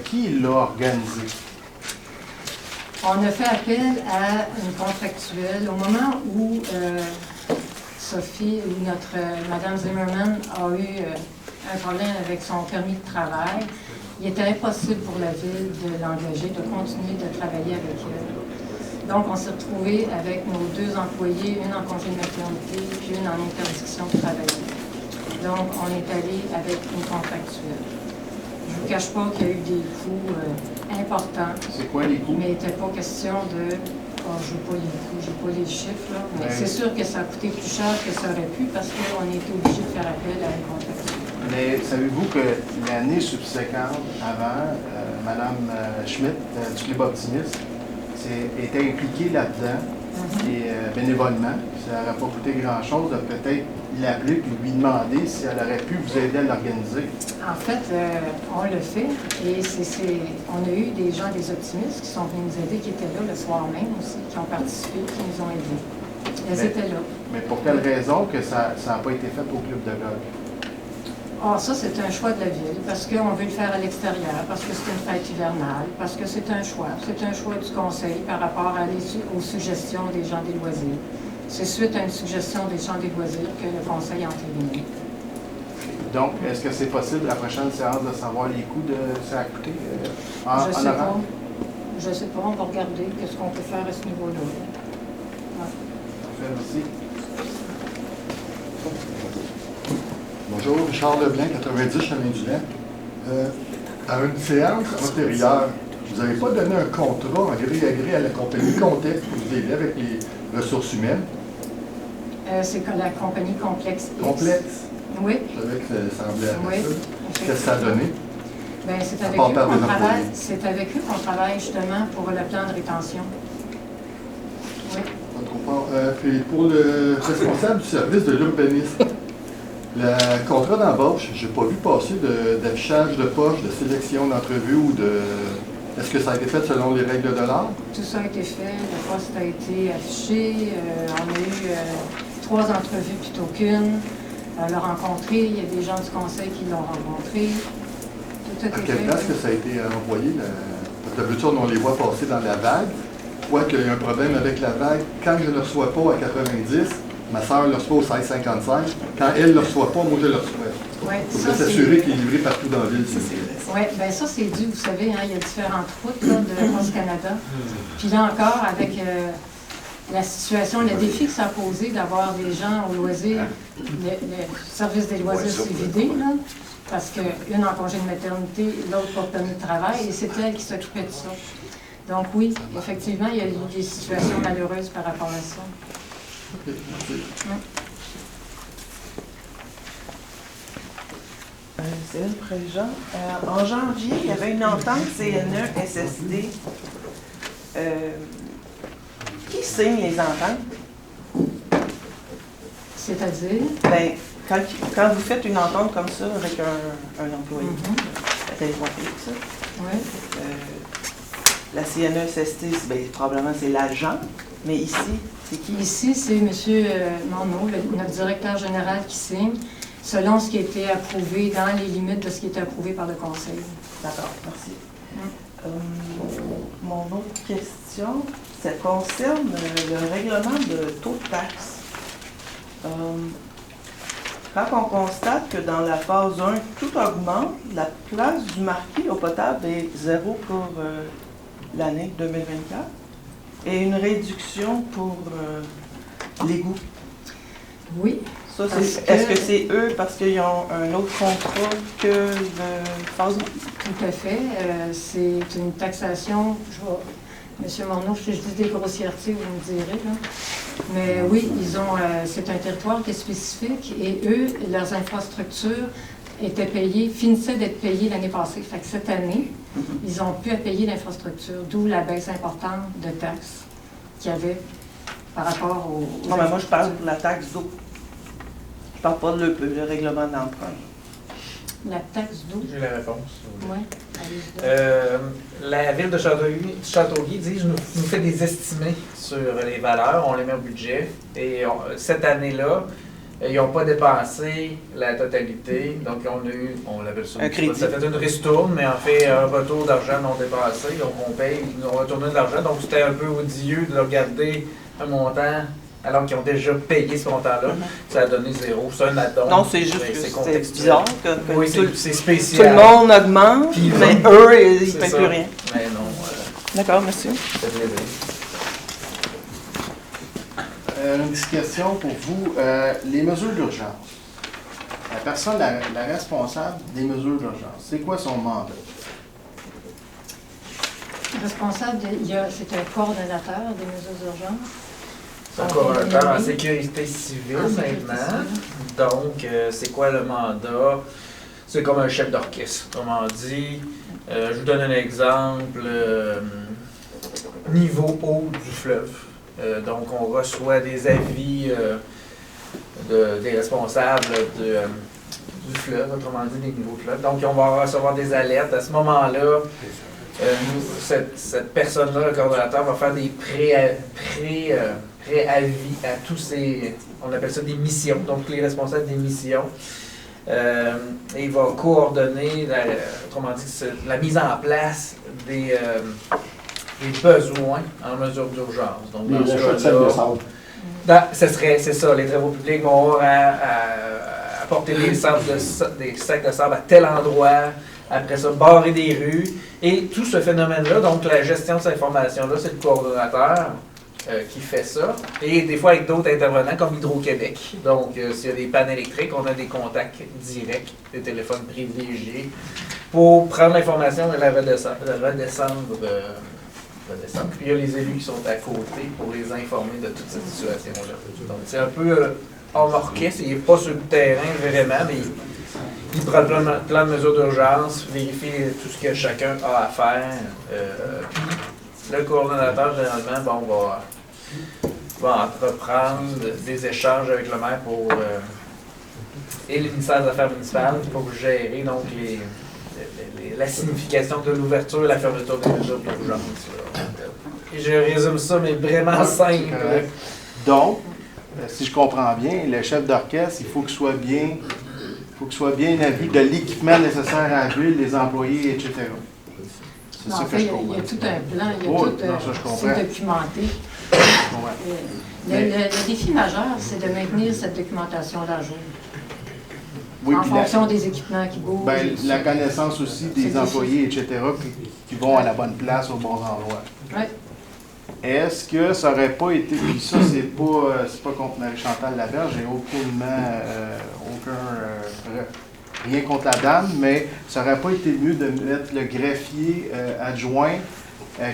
qui l'a organisé? On a fait appel à une contractuelle au moment où Sophie ou Mme Zimmerman a eu un problème avec son permis de travail. Il était impossible pour la ville de l'engager, de continuer de travailler avec elle. Donc, on s'est retrouvés avec nos 2 employés, une en congé de maternité, puis une en interdiction de travailler. Donc, on est allé avec une contractuelle. Je ne vous cache pas qu'il y a eu des coûts importants. C'est quoi les coûts? Mais il n'était pas question de... Oh, je n'ai pas les coûts, je n'ai pas les chiffres, là. Mais c'est sûr que ça a coûté plus cher que ça aurait pu parce qu'on était obligé de faire appel à une contractuelle. Mais savez-vous que l'année subséquente, avant, Mme Schmidt, du Club Optimiste, était impliquée là-dedans, et bénévolement. Ça n'aurait pas coûté grand-chose de peut-être l'appeler et lui demander si elle aurait pu vous aider à l'organiser. En fait, on le fait, et on a eu des gens des optimistes qui sont venus nous aider, qui étaient là le soir même aussi, qui ont participé, qui nous ont aidés. Elles étaient là. Mais pour quelle raison que ça n'a pas été fait au club de golf? Ah, ça, c'est un choix de la ville, parce qu'on veut le faire à l'extérieur, parce que c'est une fête hivernale, parce que c'est un choix. C'est un choix du conseil par rapport aux suggestions des gens des loisirs. C'est suite à une suggestion des gens des loisirs que le conseil a entériné. Donc, est-ce que c'est possible, la prochaine séance, de savoir les coûts de ça a coûté Je sais pas. Je sais pas. On va regarder qu'est-ce qu'on peut faire à ce niveau-là. Ouais. Parfait, merci. Bonjour, Richard Leblanc, 90, Chemin du Lac. À une séance antérieure, vous n'avez pas donné un contrat en gré à gré à la compagnie Contexte pour vous aider avec les ressources humaines? C'est que la compagnie Complexe X. Complexe? Oui. Je savais que ça semblait à Oui. ça. Qu'est-ce que ça a donné? Bien, c'est À avec part eux perdre qu'on des travaille. employés. C'est avec eux qu'on travaille justement pour le plan de rétention. Oui. Je comprends. Puis pour le responsable du service de l'urbanisme, le contrat d'embauche, je n'ai pas vu passer d'affichage de poche, de sélection d'entrevue ou de... Est-ce que ça a été fait selon les règles de l'art? Tout ça a été fait, le poste a été affiché, on a eu 3 entrevues plutôt qu'une. L'a rencontré, il y a des gens du conseil qui l'ont rencontré. Tout a été À quelle fait. place que ça a été envoyé? Parce que d'habitude, on les voit passer dans la vague. Quoi qu'il y a un problème avec la vague, quand je ne le reçois pas à 90, ma soeur le reçoit au 16,55. Quand elle ne le reçoit pas, moi je le reçois. Ouais, Il ça, faut s'assurer qu'il est livré partout dans la ville. Oui, bien ça, c'est dû, vous savez, hein, il y a différentes routes là, de France Canada. Puis là encore, avec la situation, le défi que ça a posé d'avoir des gens au loisir, le service des loisirs s'est vidé, là, parce qu'une en congé de maternité, l'autre pour permis de travail, et c'est elle qui s'occupait de ça. Donc oui, effectivement, il y a eu des situations malheureuses par rapport à ça. OK, merci. C'est le président. En janvier, il y avait une entente CNE-SSD. Qui signe les ententes? C'est-à-dire? Ben, quand vous faites une entente comme ça avec un employé, la téléphone fixe, Oui. La CNE-SSD, ben, probablement c'est l'agent, mais ici, c'est qui? Ici, c'est M. Morneau, notre directeur général, qui signe, selon ce qui a été approuvé, dans les limites de ce qui a été approuvé par le Conseil. D'accord, merci. Mon autre question, ça concerne le règlement de taux de taxe. Quand on constate que dans la phase 1, tout augmente, la place du marquis eau potable est 0 pour l'année 2024 et une réduction pour l'égout. Oui. Ça, est-ce que c'est eux parce qu'ils ont un autre contrat que le phase 1? Tout à fait. C'est une taxation, Monsieur Morneau, je dis des grossièretés, vous me direz, là. Mais oui, c'est un territoire qui est spécifique et eux, leurs infrastructures finissaient d'être payées l'année passée. Fait que cette année, ils ont pu payer l'infrastructure, d'où la baisse importante de taxes qu'il y avait par rapport aux... Non, mais moi, je parle de la taxe d'eau. Je parle pas de le règlement d'emprunt. La taxe d'eau? J'ai la réponse. Oui. La ville de Châteauguay nous fait des estimés sur les valeurs, on les met au budget. Et cette année-là, ils n'ont pas dépensé la totalité. Donc, on l'appelle ça un crédit. Ça fait une ristourne, mais en fait, un retour d'argent non dépassé. Donc, on paye, ils nous ont retourné de l'argent. Donc, c'était un peu odieux de regarder un montant alors qu'ils ont déjà payé ce montant-là. Ça a donné 0. C'est un addon. Non, c'est juste que c'est bizarre que oui, c'est tout spécial. le monde augmente, mais eux, ils ne paient plus rien. Mais non. D'accord, monsieur. Ça fait plaisir. Une petite question pour vous. Les mesures d'urgence. La personne, la responsable des mesures d'urgence, c'est quoi son mandat? Responsable, c'est un coordonnateur des mesures d'urgence. C'est un coordonnateur en sécurité civile maintenant. Donc, c'est quoi le mandat? C'est comme un chef d'orchestre. Autrement dit, je vous donne un exemple. Niveau eau du fleuve. Donc, on reçoit des avis des responsables du fleuve, autrement dit des niveaux de fleuve. Donc, on va recevoir des alertes. À ce moment-là, cette personne-là, le coordonnateur, va faire des préavis à tous ces, on appelle ça des missions, donc les responsables des missions. Et il va coordonner, autrement dit, la mise en place des besoins en mesure d'urgence. Donc, dans ce cas-là, c'est ça, les travaux publics vont apporter des sacs de sable à tel endroit, après ça, barrer des rues. Et tout ce phénomène-là, donc la gestion de cette information-là, c'est le coordonnateur qui fait ça. Et des fois avec d'autres intervenants comme Hydro-Québec. Donc, s'il y a des pannes électriques, on a des contacts directs, des téléphones privilégiés pour prendre l'information et la redescendre. Puis il y a les élus qui sont à côté pour les informer de toute cette situation-là. Donc c'est un peu hors orchestre, il n'est pas sur le terrain vraiment, mais il prend le plan de mesures d'urgence, vérifie tout ce que chacun a à faire. Puis le coordonnateur, généralement, va entreprendre des échanges avec le maire et le ministère des Affaires municipales pour gérer donc la signification de l'ouverture et la fermeture des mesures d'urgence. Et je résume ça, mais vraiment simple. Donc, si je comprends bien, le chef d'orchestre, il faut qu'il soit bien à vue de l'équipement nécessaire à la ville, les employés, etc. C'est ça que je comprends. Il y a tout un plan, c'est documenté. Le défi majeur, c'est de maintenir cette documentation-là à jour. Oui, en fonction des équipements qui bougent. La connaissance aussi des employés, etc., qui vont à la bonne place, au bon endroit. Oui. Est-ce que ça n'aurait pas été, puis ça, c'est pas contre Marie-Chantal Laberge, j'ai rien contre la dame, mais ça n'aurait pas été mieux de mettre le greffier adjoint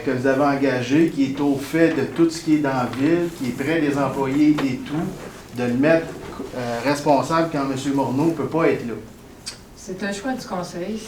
que vous avez engagé, qui est au fait de tout ce qui est dans la ville, qui est près des employés et tout, de le mettre responsable quand M. Morneau ne peut pas être là? C'est un choix du conseil.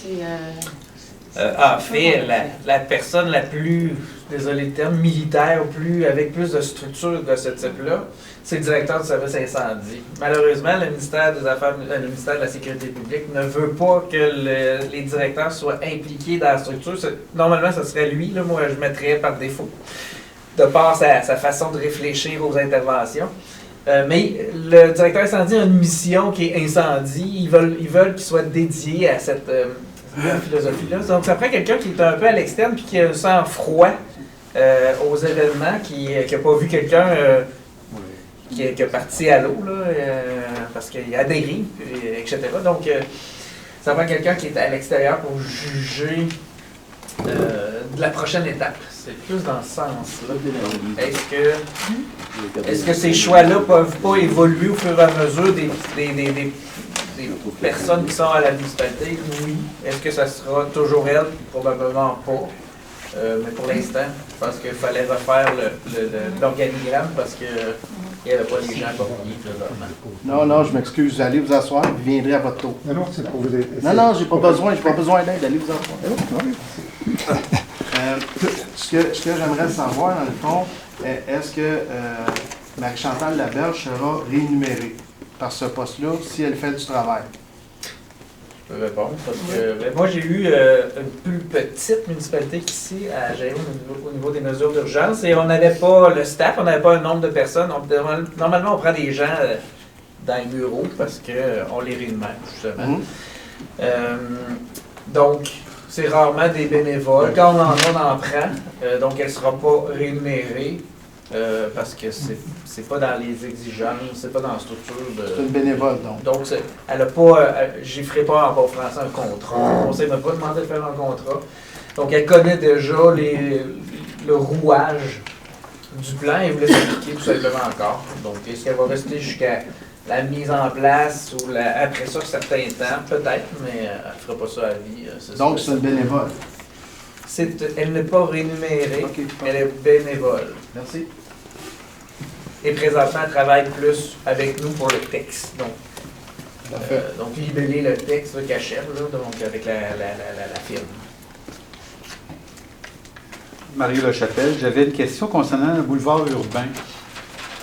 En fait, la personne la plus, désolé le terme, militaire, avec plus de structure de ce type-là, c'est le directeur du service incendie. Malheureusement, le ministère le ministère de la Sécurité publique ne veut pas que les directeurs soient impliqués dans la structure. Normalement, ce serait lui, là, moi je mettrais par défaut, de par sa façon de réfléchir aux interventions. Mais le directeur incendie a une mission qui est incendie. Ils veulent qu'il soit dédié à cette philosophie-là. Donc, ça prend quelqu'un qui est un peu à l'externe puis qui a un sang-froid aux événements, qui n'a pas vu quelqu'un qui est parti à l'eau, parce qu'il y a des dérives, etc. Donc, ça prend quelqu'un qui est à l'extérieur pour juger de la prochaine étape. C'est plus dans ce sens-là. Est-ce que ces choix-là ne peuvent pas évoluer au fur et à mesure des personnes qui sont à la municipalité? Oui. Est-ce que ça sera toujours elle? Probablement pas. Mais pour l'instant, je pense qu'il fallait refaire l'organigramme parce qu'il n'y avait pas les gens copiés présentement. Non, je m'excuse. Allez vous asseoir, vous viendrez à votre tour. Non, c'est pour vous aider. Non, j'ai pas besoin d'aide. Allez vous asseoir. Ce que j'aimerais savoir, dans le fond, est-ce que Marie-Chantal Laberge sera rémunérée par ce poste-là si elle fait du travail? Je peux répondre parce que moi j'ai eu une plus petite municipalité qu'ici à gérer au niveau des mesures d'urgence et on n'avait pas le staff, on n'avait pas un nombre de personnes. Normalement on prend des gens dans les bureaux parce qu'on les rémunère justement. Donc c'est rarement des bénévoles. Quand on en a, on en prend. Donc elle ne sera pas rémunérée. Parce que c'est pas dans les exigences, c'est pas dans la structure de... C'est une bénévole, donc. Donc, elle n'a pas... j'y ferai pas en bon français un contrat. Le conseil ne m'a pas demandé de faire un contrat. Donc, elle connaît déjà le rouage du plan et voulait s'appliquer tout simplement encore. Donc, est-ce qu'elle va rester jusqu'à la mise en place ou après ça, certains temps? Peut-être, mais elle ne fera pas ça à vie. Donc, c'est une bénévole. Elle n'est pas rémunérée, elle est bénévole. Merci. Et présentement, elle travaille plus avec nous pour le texte. Donc libeller le texte, le cachette, donc avec la firme. Mario Lechapelle, j'avais une question concernant le boulevard urbain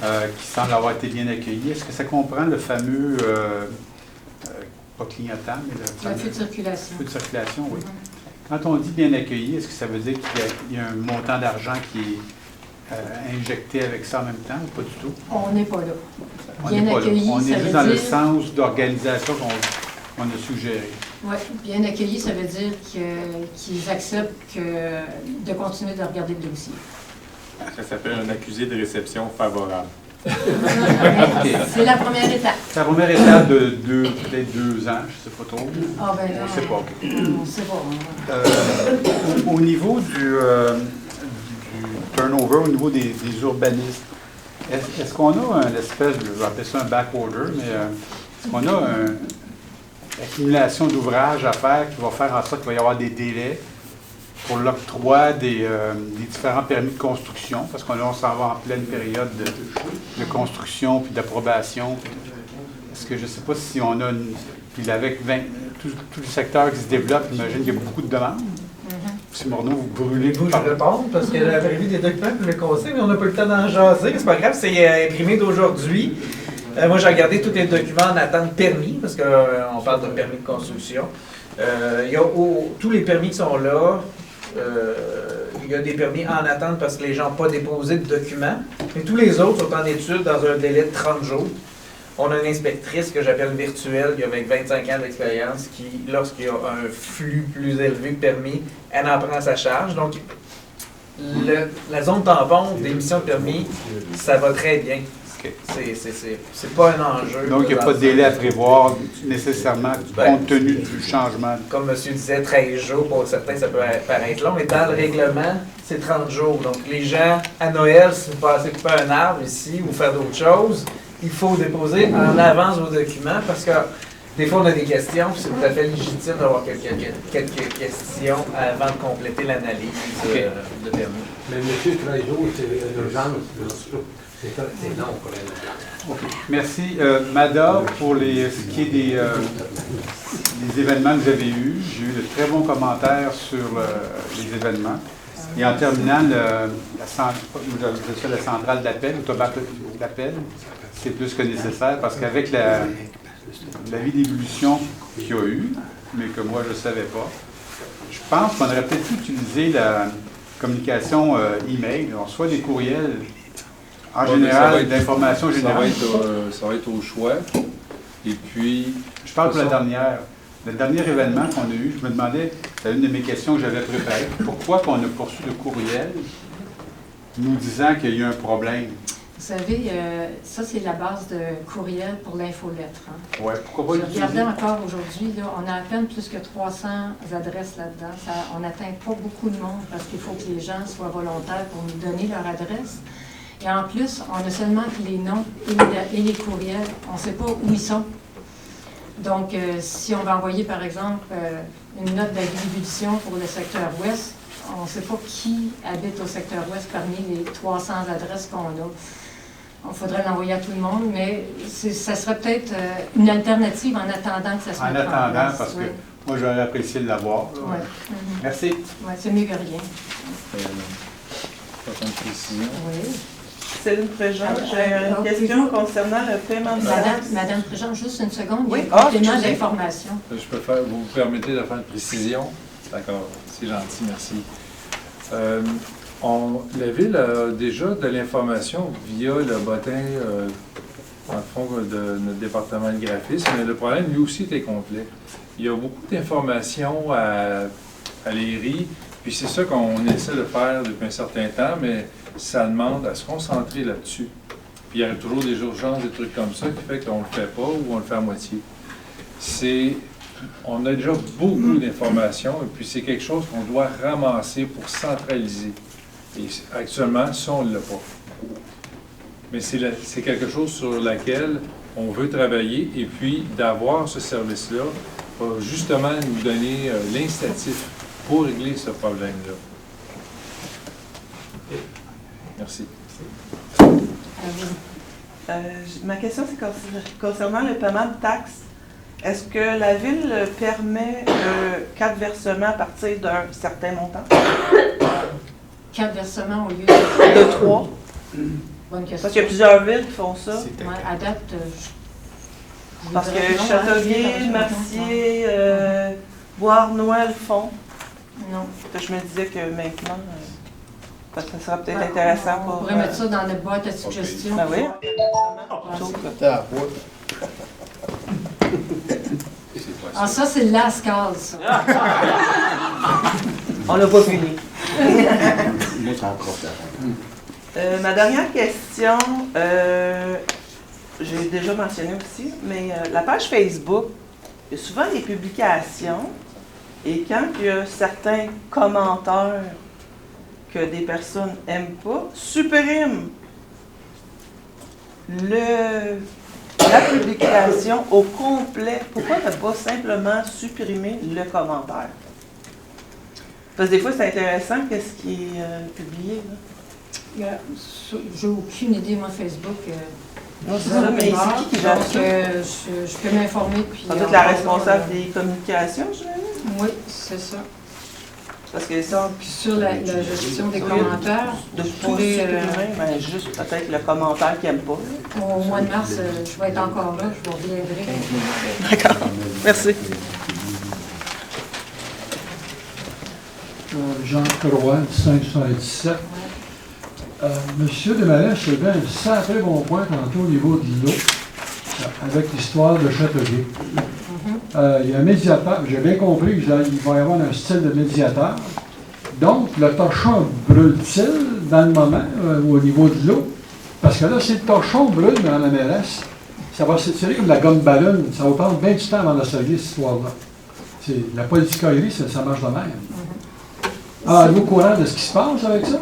qui semble avoir été bien accueilli. Est-ce que ça comprend le fameux, pas clignotant, mais le feu de circulation? Feu de circulation, oui. Quand on dit bien accueilli, est-ce que ça veut dire qu'il y a un montant d'argent qui est injecté avec ça en même temps ou pas du tout? On n'est pas là. Bien accueilli, on est juste dans le sens d'organisation qu'on a suggéré. Oui, bien accueilli, ça veut dire qu'ils acceptent de continuer de regarder le dossier. Ça s'appelle un accusé de réception favorable. C'est la première étape. C'est la première étape de peut-être 2 ans, je ne sais pas trop. Ah ben non. On ne sait pas. On ne sait pas. Au niveau du turnover, au niveau des urbanistes, est-ce qu'on a une espèce de, je vais appeler ça un back order, mais est-ce qu'on a accumulation d'ouvrages à faire qui va faire en sorte qu'il va y avoir des délais pour l'octroi des différents permis de construction, parce qu'on s'en va en pleine période de construction puis d'approbation. Est-ce que je ne sais pas si on a une... Puis avec tout le secteur qui se développe, j'imagine qu'il y a beaucoup de demandes. M. Morneau, vous brûlez. Vous, je réponds parce que j'avais prévu des documents pour le conseil, mais on n'a pas eu le temps d'en jaser. C'est pas grave, c'est imprimé d'aujourd'hui. Moi, j'ai regardé tous les documents en attente permis, parce qu'on parle de permis de construction. Il y a tous les permis qui sont là. Il y a des permis en attente parce que les gens n'ont pas déposé de documents. Mais tous les autres sont en étude dans un délai de 30 jours. On a une inspectrice que j'appelle virtuelle, qui a avec 25 ans d'expérience, qui, lorsqu'il y a un flux plus élevé que permis, elle en prend à sa charge. Donc, la zone tampon d'émission de permis, ça va très bien. Okay. C'est pas un enjeu. Donc, il n'y a pas de délai à prévoir nécessairement compte tenu du changement. Comme monsieur disait, 13 jours, pour certains, ça peut paraître long, mais dans le règlement, c'est 30 jours. Donc, les gens, à Noël, si vous passez couper un arbre ici ou faire d'autres choses, il faut déposer en avance vos documents parce que des fois, on a des questions, puis c'est tout à fait légitime d'avoir quelques questions avant de compléter l'analyse de permis. Mais monsieur, 13 jours, c'est l'urgence. C'est long pour elle. Okay. Merci. Mada, pour ce qui est des événements que vous avez eus, j'ai eu de très bons commentaires sur les événements. Et en terminant, la centrale d'appel, l'automatique d'appel, c'est plus que nécessaire parce qu'avec la vie d'évolution qu'il y a eu, mais que moi je ne savais pas, je pense qu'on aurait peut-être pu utiliser la communication email. On reçoit des courriels en général, d'informations générales. Ça va être au choix. Et puis... Je parle pour la dernière. Le dernier événement qu'on a eu, je me demandais, c'est une de mes questions que j'avais préparées, pourquoi on a poursu de courriel nous disant qu'il y a eu un problème? Vous savez, ça, c'est la base de courriel pour l'infolettre. Hein. Oui, pourquoi pas? Je regardais encore aujourd'hui, on a à peine plus que 300 adresses là-dedans. On n'atteint pas beaucoup de monde parce qu'il faut que les gens soient volontaires pour nous donner leur adresse. Et en plus, on a seulement les noms et les courriels. On ne sait pas où ils sont. Donc, si on va envoyer, par exemple, une note d'ébullition pour le secteur ouest, on ne sait pas qui habite au secteur ouest parmi les 300 adresses qu'on a. Il faudrait l'envoyer à tout le monde, mais ça serait peut-être une alternative en attendant que ça se mette en place. En attendant, parce que moi, j'aurais apprécié de l'avoir. Ouais. Merci. Oui, c'est mieux que rien. Pas de précision. Oui. Céline Préjean, j'ai une question concernant le paiement de taxes. Madame Préjean, juste une seconde, oui. Il y a un complément d'information. Je peux faire, vous me permettez de faire une précision? D'accord, c'est gentil, merci. La Ville a déjà de l'information via le bottin, en fond, de notre département de graphisme, mais le problème, lui aussi, est complet. Il y a beaucoup d'informations à l'ERI, puis c'est ça qu'on essaie de faire depuis un certain temps, mais ça demande à se concentrer là-dessus. Puis il y a toujours des urgences, des trucs comme ça, qui fait qu'on ne le fait pas ou on le fait à moitié. On a déjà beaucoup d'informations, et puis c'est quelque chose qu'on doit ramasser pour centraliser. Et actuellement, ça, on ne l'a pas. Mais c'est quelque chose sur lequel on veut travailler, et puis d'avoir ce service-là va justement nous donner l'incitatif pour régler ce problème-là. Merci. Ma question, c'est concernant le paiement de taxes. Est-ce que la Ville permet 4 versements à partir d'un certain montant? 4 versements au lieu de 3? Bonne question. Parce qu'il y a plusieurs villes qui font ça. Ouais, à date, parce que Châteauguay, Mercier, Beauharnois le font. Non. Je me disais que maintenant, ça serait peut-être intéressant pour... On pourrait mettre ça dans notre boîte à suggestions. Ben oui. Ah, ça, c'est le last call, ça. On n'a pas fini. Moi, c'est encore Ma dernière question, j'ai déjà mentionné aussi, mais la page Facebook, il y a souvent des publications, et quand il y a certains commentaires que des personnes n'aiment pas, suppriment le la publication au complet. Pourquoi ne pas simplement supprimer le commentaire? Parce que des fois, c'est intéressant qu'est-ce qui est publié. J'ai aucune idée, moi, Facebook. Non, c'est ça, mais c'est qui gère ça? Je peux m'informer. Sans doute la responsable des communications, je dirais. Oui, c'est ça. Parce que ça. Puis sur la gestion des commentaires, de tout supprimer, ben, juste peut-être le commentaire qu'ils n'aiment pas. Au mois de mars, je vais être encore là, je vous reviendrai. D'accord. Merci. Jean Croix, 577. Monsieur Desmarais soulevait un sacré bon point tantôt au niveau de l'eau, avec l'histoire de Châteauguay. Il y a un médiateur, j'ai bien compris qu'il va y avoir un style de médiateur. Donc, le torchon brûle-t-il dans le moment, au niveau de l'eau? Parce que là, si le torchon brûle dans la mairesse, ça va s'étirer comme la gomme ballon. Ça va prendre bien du temps avant de se régler, cette histoire-là. La politicaillerie, ça marche de même. Ah, êtes-vous au courant de ce qui se passe avec ça?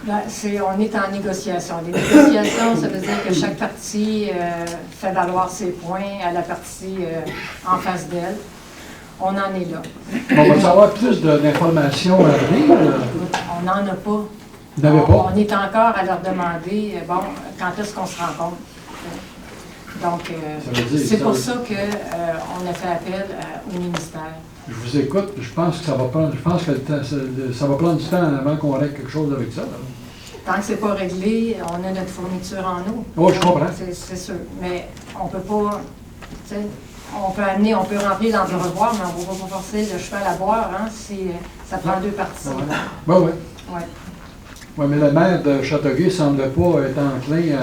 Ben, on est en négociation. Les négociations, ça veut dire que chaque partie fait valoir ses points à la partie en face d'elle. On en est là. On va savoir plus d'informations à venir. On n'en a pas. Vous n'avez pas? On est encore à leur demander, quand est-ce qu'on se rencontre. Donc, c'est pour ça qu'on a fait appel au ministère. Je vous écoute, je pense que ça va prendre du temps avant qu'on règle quelque chose avec ça. Là. Tant que c'est pas réglé, on a notre fourniture en eau. Oh, je comprends. C'est sûr. Mais on peut pas. On peut remplir dans le revoir, mais on ne va pas forcer le cheval à boire, hein, si ça prend deux parties. Oui, oui. Ouais. Oui, mais le maire de Châteauguay ne semble pas être enclin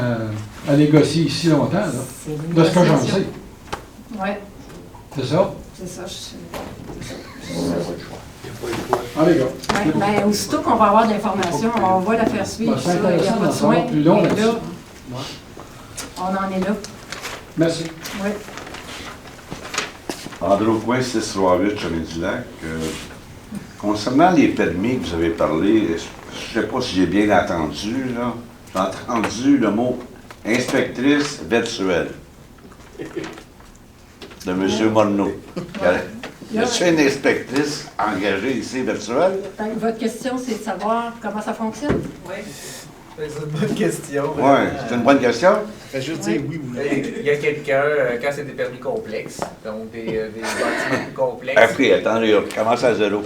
à négocier ici longtemps, là, de ce que j'en sais. Oui. C'est ça? C'est ça. Ah, les gars. Ouais, ben, aussitôt qu'on va avoir de l'information, on va la faire suivre. Ben, c'est il n'y a pas de soin. plus long, là, on en est là. Merci. Oui. Andrew-Coin 638, Chemin-du-Lac. Concernant les permis que vous avez parlé, je ne sais pas si j'ai bien entendu, là. J'ai entendu le mot inspectrice virtuelle de M. Morneau. Y a-t-il une inspectrice engagée ici virtuelle? Votre question, c'est de savoir comment ça fonctionne? Oui. C'est une bonne question. Oui, c'est une bonne question. Fait juste dire oui ou non. Il y a quelqu'un, quand c'est des permis complexes, donc des bâtiments plus complexes. Après, attendez, on commence à zéro.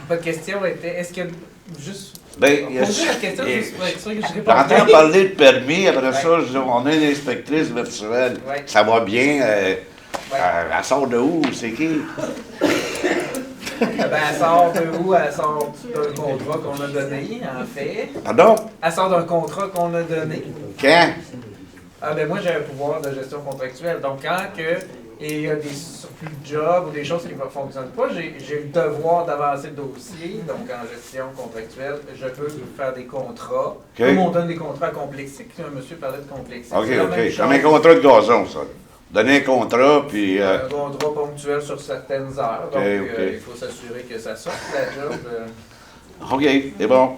Votre question était, est-ce que juste... Ben, poser la question juste pour être sûr que je réponds. j'entends parler de permis, après ça, on a une inspectrice virtuelle. Ouais. Ça va bien. Elle sort de où? C'est qui? Ben, elle sort de où? Elle sort d'un contrat qu'on a donné, en fait. Pardon? Elle sort d'un contrat qu'on a donné. Quand? Ah ben moi, j'ai un pouvoir de gestion contractuelle. Donc, quand il y a des surplus de job ou des choses qui ne fonctionnent pas, j'ai le devoir d'avancer le dossier. Donc, en gestion contractuelle, je peux faire des contrats. Okay. Comme on donne des contrats complexiques. Monsieur parlait de complexité. OK. Comme un contrat de gazon, ça. Donner un contrat, puis... Un contrat ponctuel sur certaines heures. Donc, okay. il faut s'assurer que ça sorte, la job. OK, c'est bon.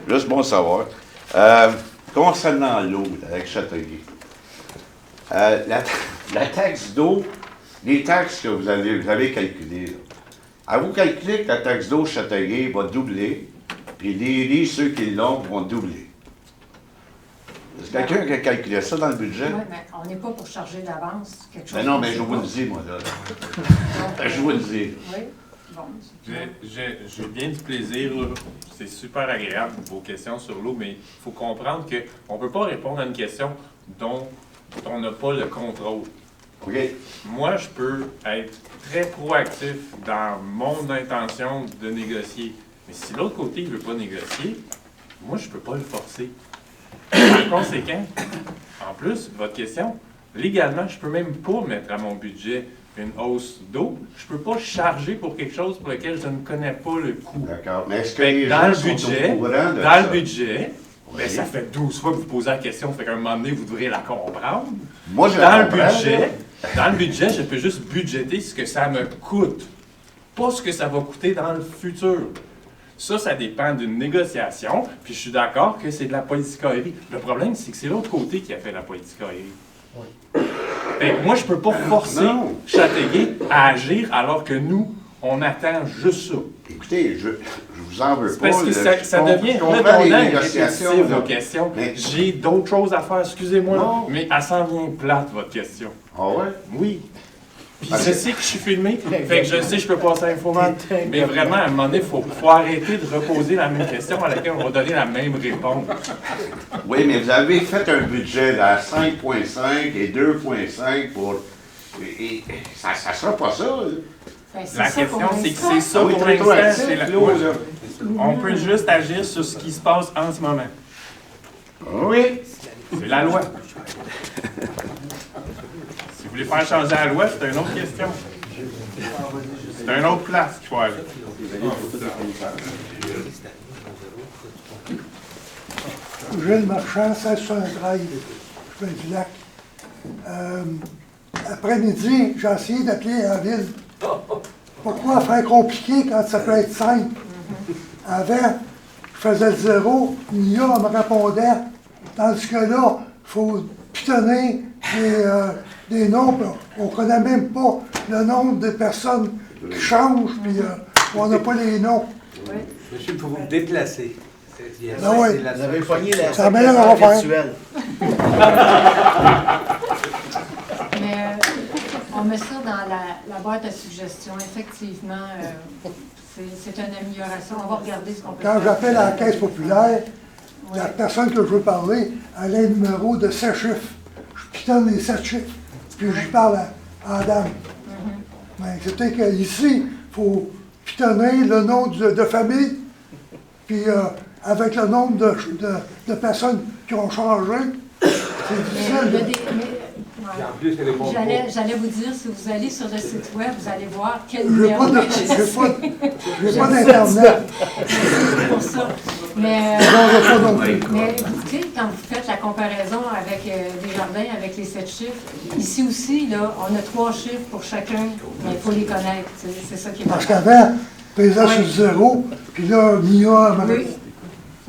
Juste bon savoir. Concernant l'eau, avec Châteauguay, la taxe d'eau, les taxes que vous avez calculées, là, avez-vous calculé que la taxe d'eau Châteauguay va doubler, puis les ceux qui l'ont vont doubler? Est-ce quelqu'un qui a calculé ça dans le budget? Oui, mais on n'est pas pour charger d'avance quelque chose. Mais non, mais je vous le dis, moi, là. Je vous le dis. Oui, bon. J'ai bien du plaisir, là. C'est super agréable, vos questions sur l'eau, mais il faut comprendre qu'on ne peut pas répondre à une question dont on n'a pas le contrôle. OK. Moi, je peux être très proactif dans mon intention de négocier. Mais si l'autre côté ne veut pas négocier, moi, je ne peux pas le forcer. Par conséquent, en plus, votre question, légalement, je ne peux même pas mettre à mon budget une hausse d'eau. Je ne peux pas charger pour quelque chose pour lequel je ne connais pas le coût. D'accord. Mais est-ce que les dans gens le sont budget, au courant de dans ça? le budget, Oui. ben, ça fait 12 fois que vous posez la question, fait qu'à un moment donné, vous devriez la comprendre. Moi, je la comprends, Dans le budget, je peux juste budgéter ce que ça me coûte, pas ce que ça va coûter dans le futur. Ça dépend d'une négociation, puis je suis d'accord que c'est de la politicaillerie. Le problème, c'est que c'est l'autre côté qui a fait la politicaillerie. Oui. Ben, moi, je peux pas forcer Châteauguay à agir alors que nous, on attend juste ça. Écoutez, je vous en veux C'est pas. parce que ça devient redondant et répétitif, vos questions. J'ai d'autres choses à faire, excusez-moi, mais elle s'en vient plate, votre question. Ah ouais? Oui. Puis je sais que je suis filmé, fait que je sais que je peux passer à l'infoman. Mais vraiment, à un moment donné, il faut arrêter de reposer la même question à laquelle on va donner la même réponse. Oui, mais vous avez fait un budget à 5,5 et 2,5 pour... Et ça ne sera pas ça. Ben, c'est La ça question, pour c'est que l'instant. c'est ça Ah oui, pour très l'instant. actif, c'est la- là, ouais. là. On peut juste agir sur ce qui se passe en ce moment. Oui. C'est la loi. Si vous voulez faire changer la loi, c'est une autre question. C'est une autre place qu'il faut aller. Gilles Marchand, 1673, je viens du lac. Après-midi, j'ai essayé d'appeler la ville. Pourquoi faire compliqué quand ça peut être simple? Avant, je faisais le zéro, l'IA me répondait. Tandis que là, il faut pitonner des nombres. On ne connaît même pas le nombre de personnes qui changent, puis on n'a pas les noms. Monsieur, pour vous déplacer. Ah ouais. Vous avez pogné la Ça m'aide à refaire. virtuelle. Mais on met ça dans la boîte à suggestions. Effectivement, c'est une amélioration. On va regarder ce qu'on peut Quand faire. j'appelle à la caisse populaire, la personne que je veux parler, elle a un numéro de 7 chiffres. Je pitonne les 7 chiffres, puis je parle à la dame. Mais c'était qu'ici, il faut pitonner le nom de famille, puis avec le nombre de personnes qui ont changé, c'est difficile. En plus, elle est bon. J'allais vous dire, si vous allez sur le site web, vous allez voir quel J'ai numéro pas d'enregistrement. d'Internet. C'est pour ça. Mais, J'en veux pas non plus. mais écoutez, quand vous faites la comparaison avec Desjardins, avec les 7 chiffres, ici aussi, là, on a 3 chiffres pour chacun, mais il faut les connaître. C'est ça qui est Parce important. qu'avant, pesait sur zéro, puis là, l'IA m'a Oui.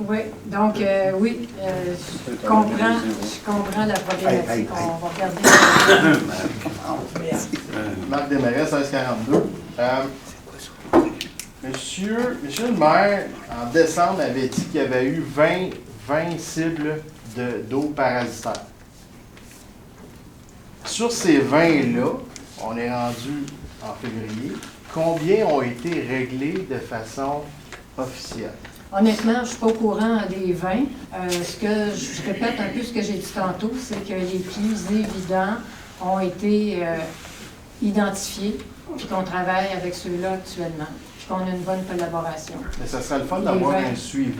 Oui, donc oui, je comprends la problématique. On va regarder. Marc Desmarais, 1642. Monsieur le maire, en décembre, avait dit qu'il y avait eu 20 cibles d'eau parasitaire. Sur ces 20-là, on est rendu en février, combien ont été réglés de façon officielle? Honnêtement, je ne suis pas au courant des 20. Ce que je répète un peu ce que j'ai dit tantôt, c'est que les plus évidents ont été identifiés, puis qu'on travaille avec ceux-là actuellement, puis qu'on a une bonne collaboration. Mais ça serait le fun d'avoir un suivi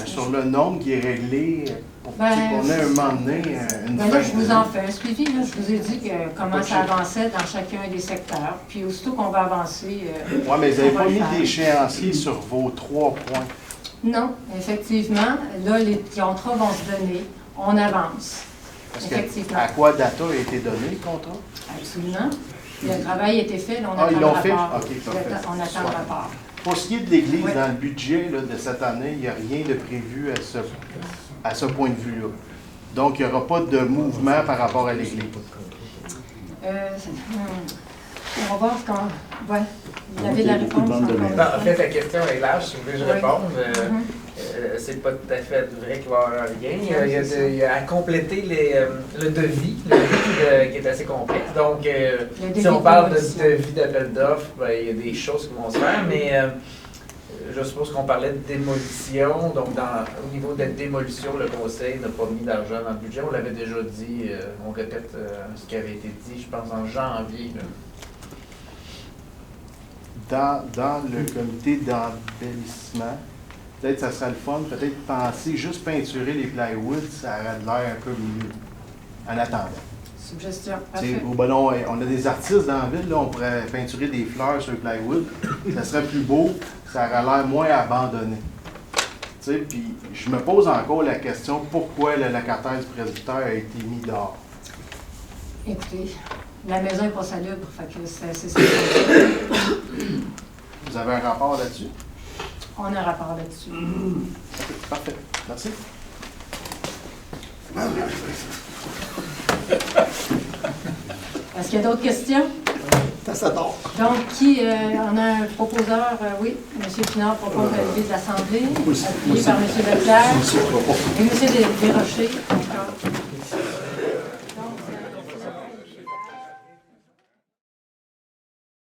sur le nombre qui est réglé pour qu'on ait un moment donné une Ben fin. là, je vous en fais un suivi. Là. Je vous ai dit comment ça avançait dans chacun des secteurs. Puis aussitôt qu'on va avancer. Oui, mais vous n'avez on va pas le mis faire. d'échéancier sur vos 3 points. Non, effectivement. Là, les contrats vont se donner. On avance. Parce que Effectivement. à quoi data a été donné le contrat? Absolument. Le travail a été fait. Là, on Ah, attend ils le l'ont fait? rapport. OK, parfait. On attend le rapport. Pour ce qui est de l'Église, Oui. dans le budget là, de cette année, il n'y a rien de prévu à ce point de vue-là. Donc, il n'y aura pas de mouvement par rapport à l'Église. On va voir quand. Ouais. Vous avez la réponse. encore une En fois. fait, la question est large, si vous voulez que je Oui. réponde. C'est pas tout à fait vrai qu'il va y avoir rien. Il y a à compléter le devis, qui est assez complexe. Donc, devis si on de parle de démolition. devis d'appel d'offres, ben, il y a des choses qui vont se faire, mais je suppose qu'on parlait de démolition. Donc, au niveau de la démolition, le conseil n'a pas mis d'argent dans le budget. On l'avait déjà dit, on répète ce qui avait été dit, je pense, en janvier. Là. Dans le comité d'embellissement, peut-être ça serait le fun, peut-être penser juste peinturer les plywood, ça aurait de l'air un peu mieux en attendant. Suggestion. Tu sais, Parfait. ben non, on a des artistes dans la ville, là, on pourrait peinturer des fleurs sur le plywood, ça serait plus beau, ça aurait l'air moins abandonné. Tu sais, puis je me pose encore la question, pourquoi le locataire du presbytère a été mis dehors? Écoutez, la maison n'est pas salubre, fait que c'est ça. Vous avez un rapport là-dessus? On a un rapport là-dessus. Parfait, merci. Est-ce qu'il y a d'autres questions? Ça dort. Donc, on a un proposeur, oui, M. Pinard propose à lever de l'Assemblée, appuyé par M. Leclerc et M. Desrochers. Encore.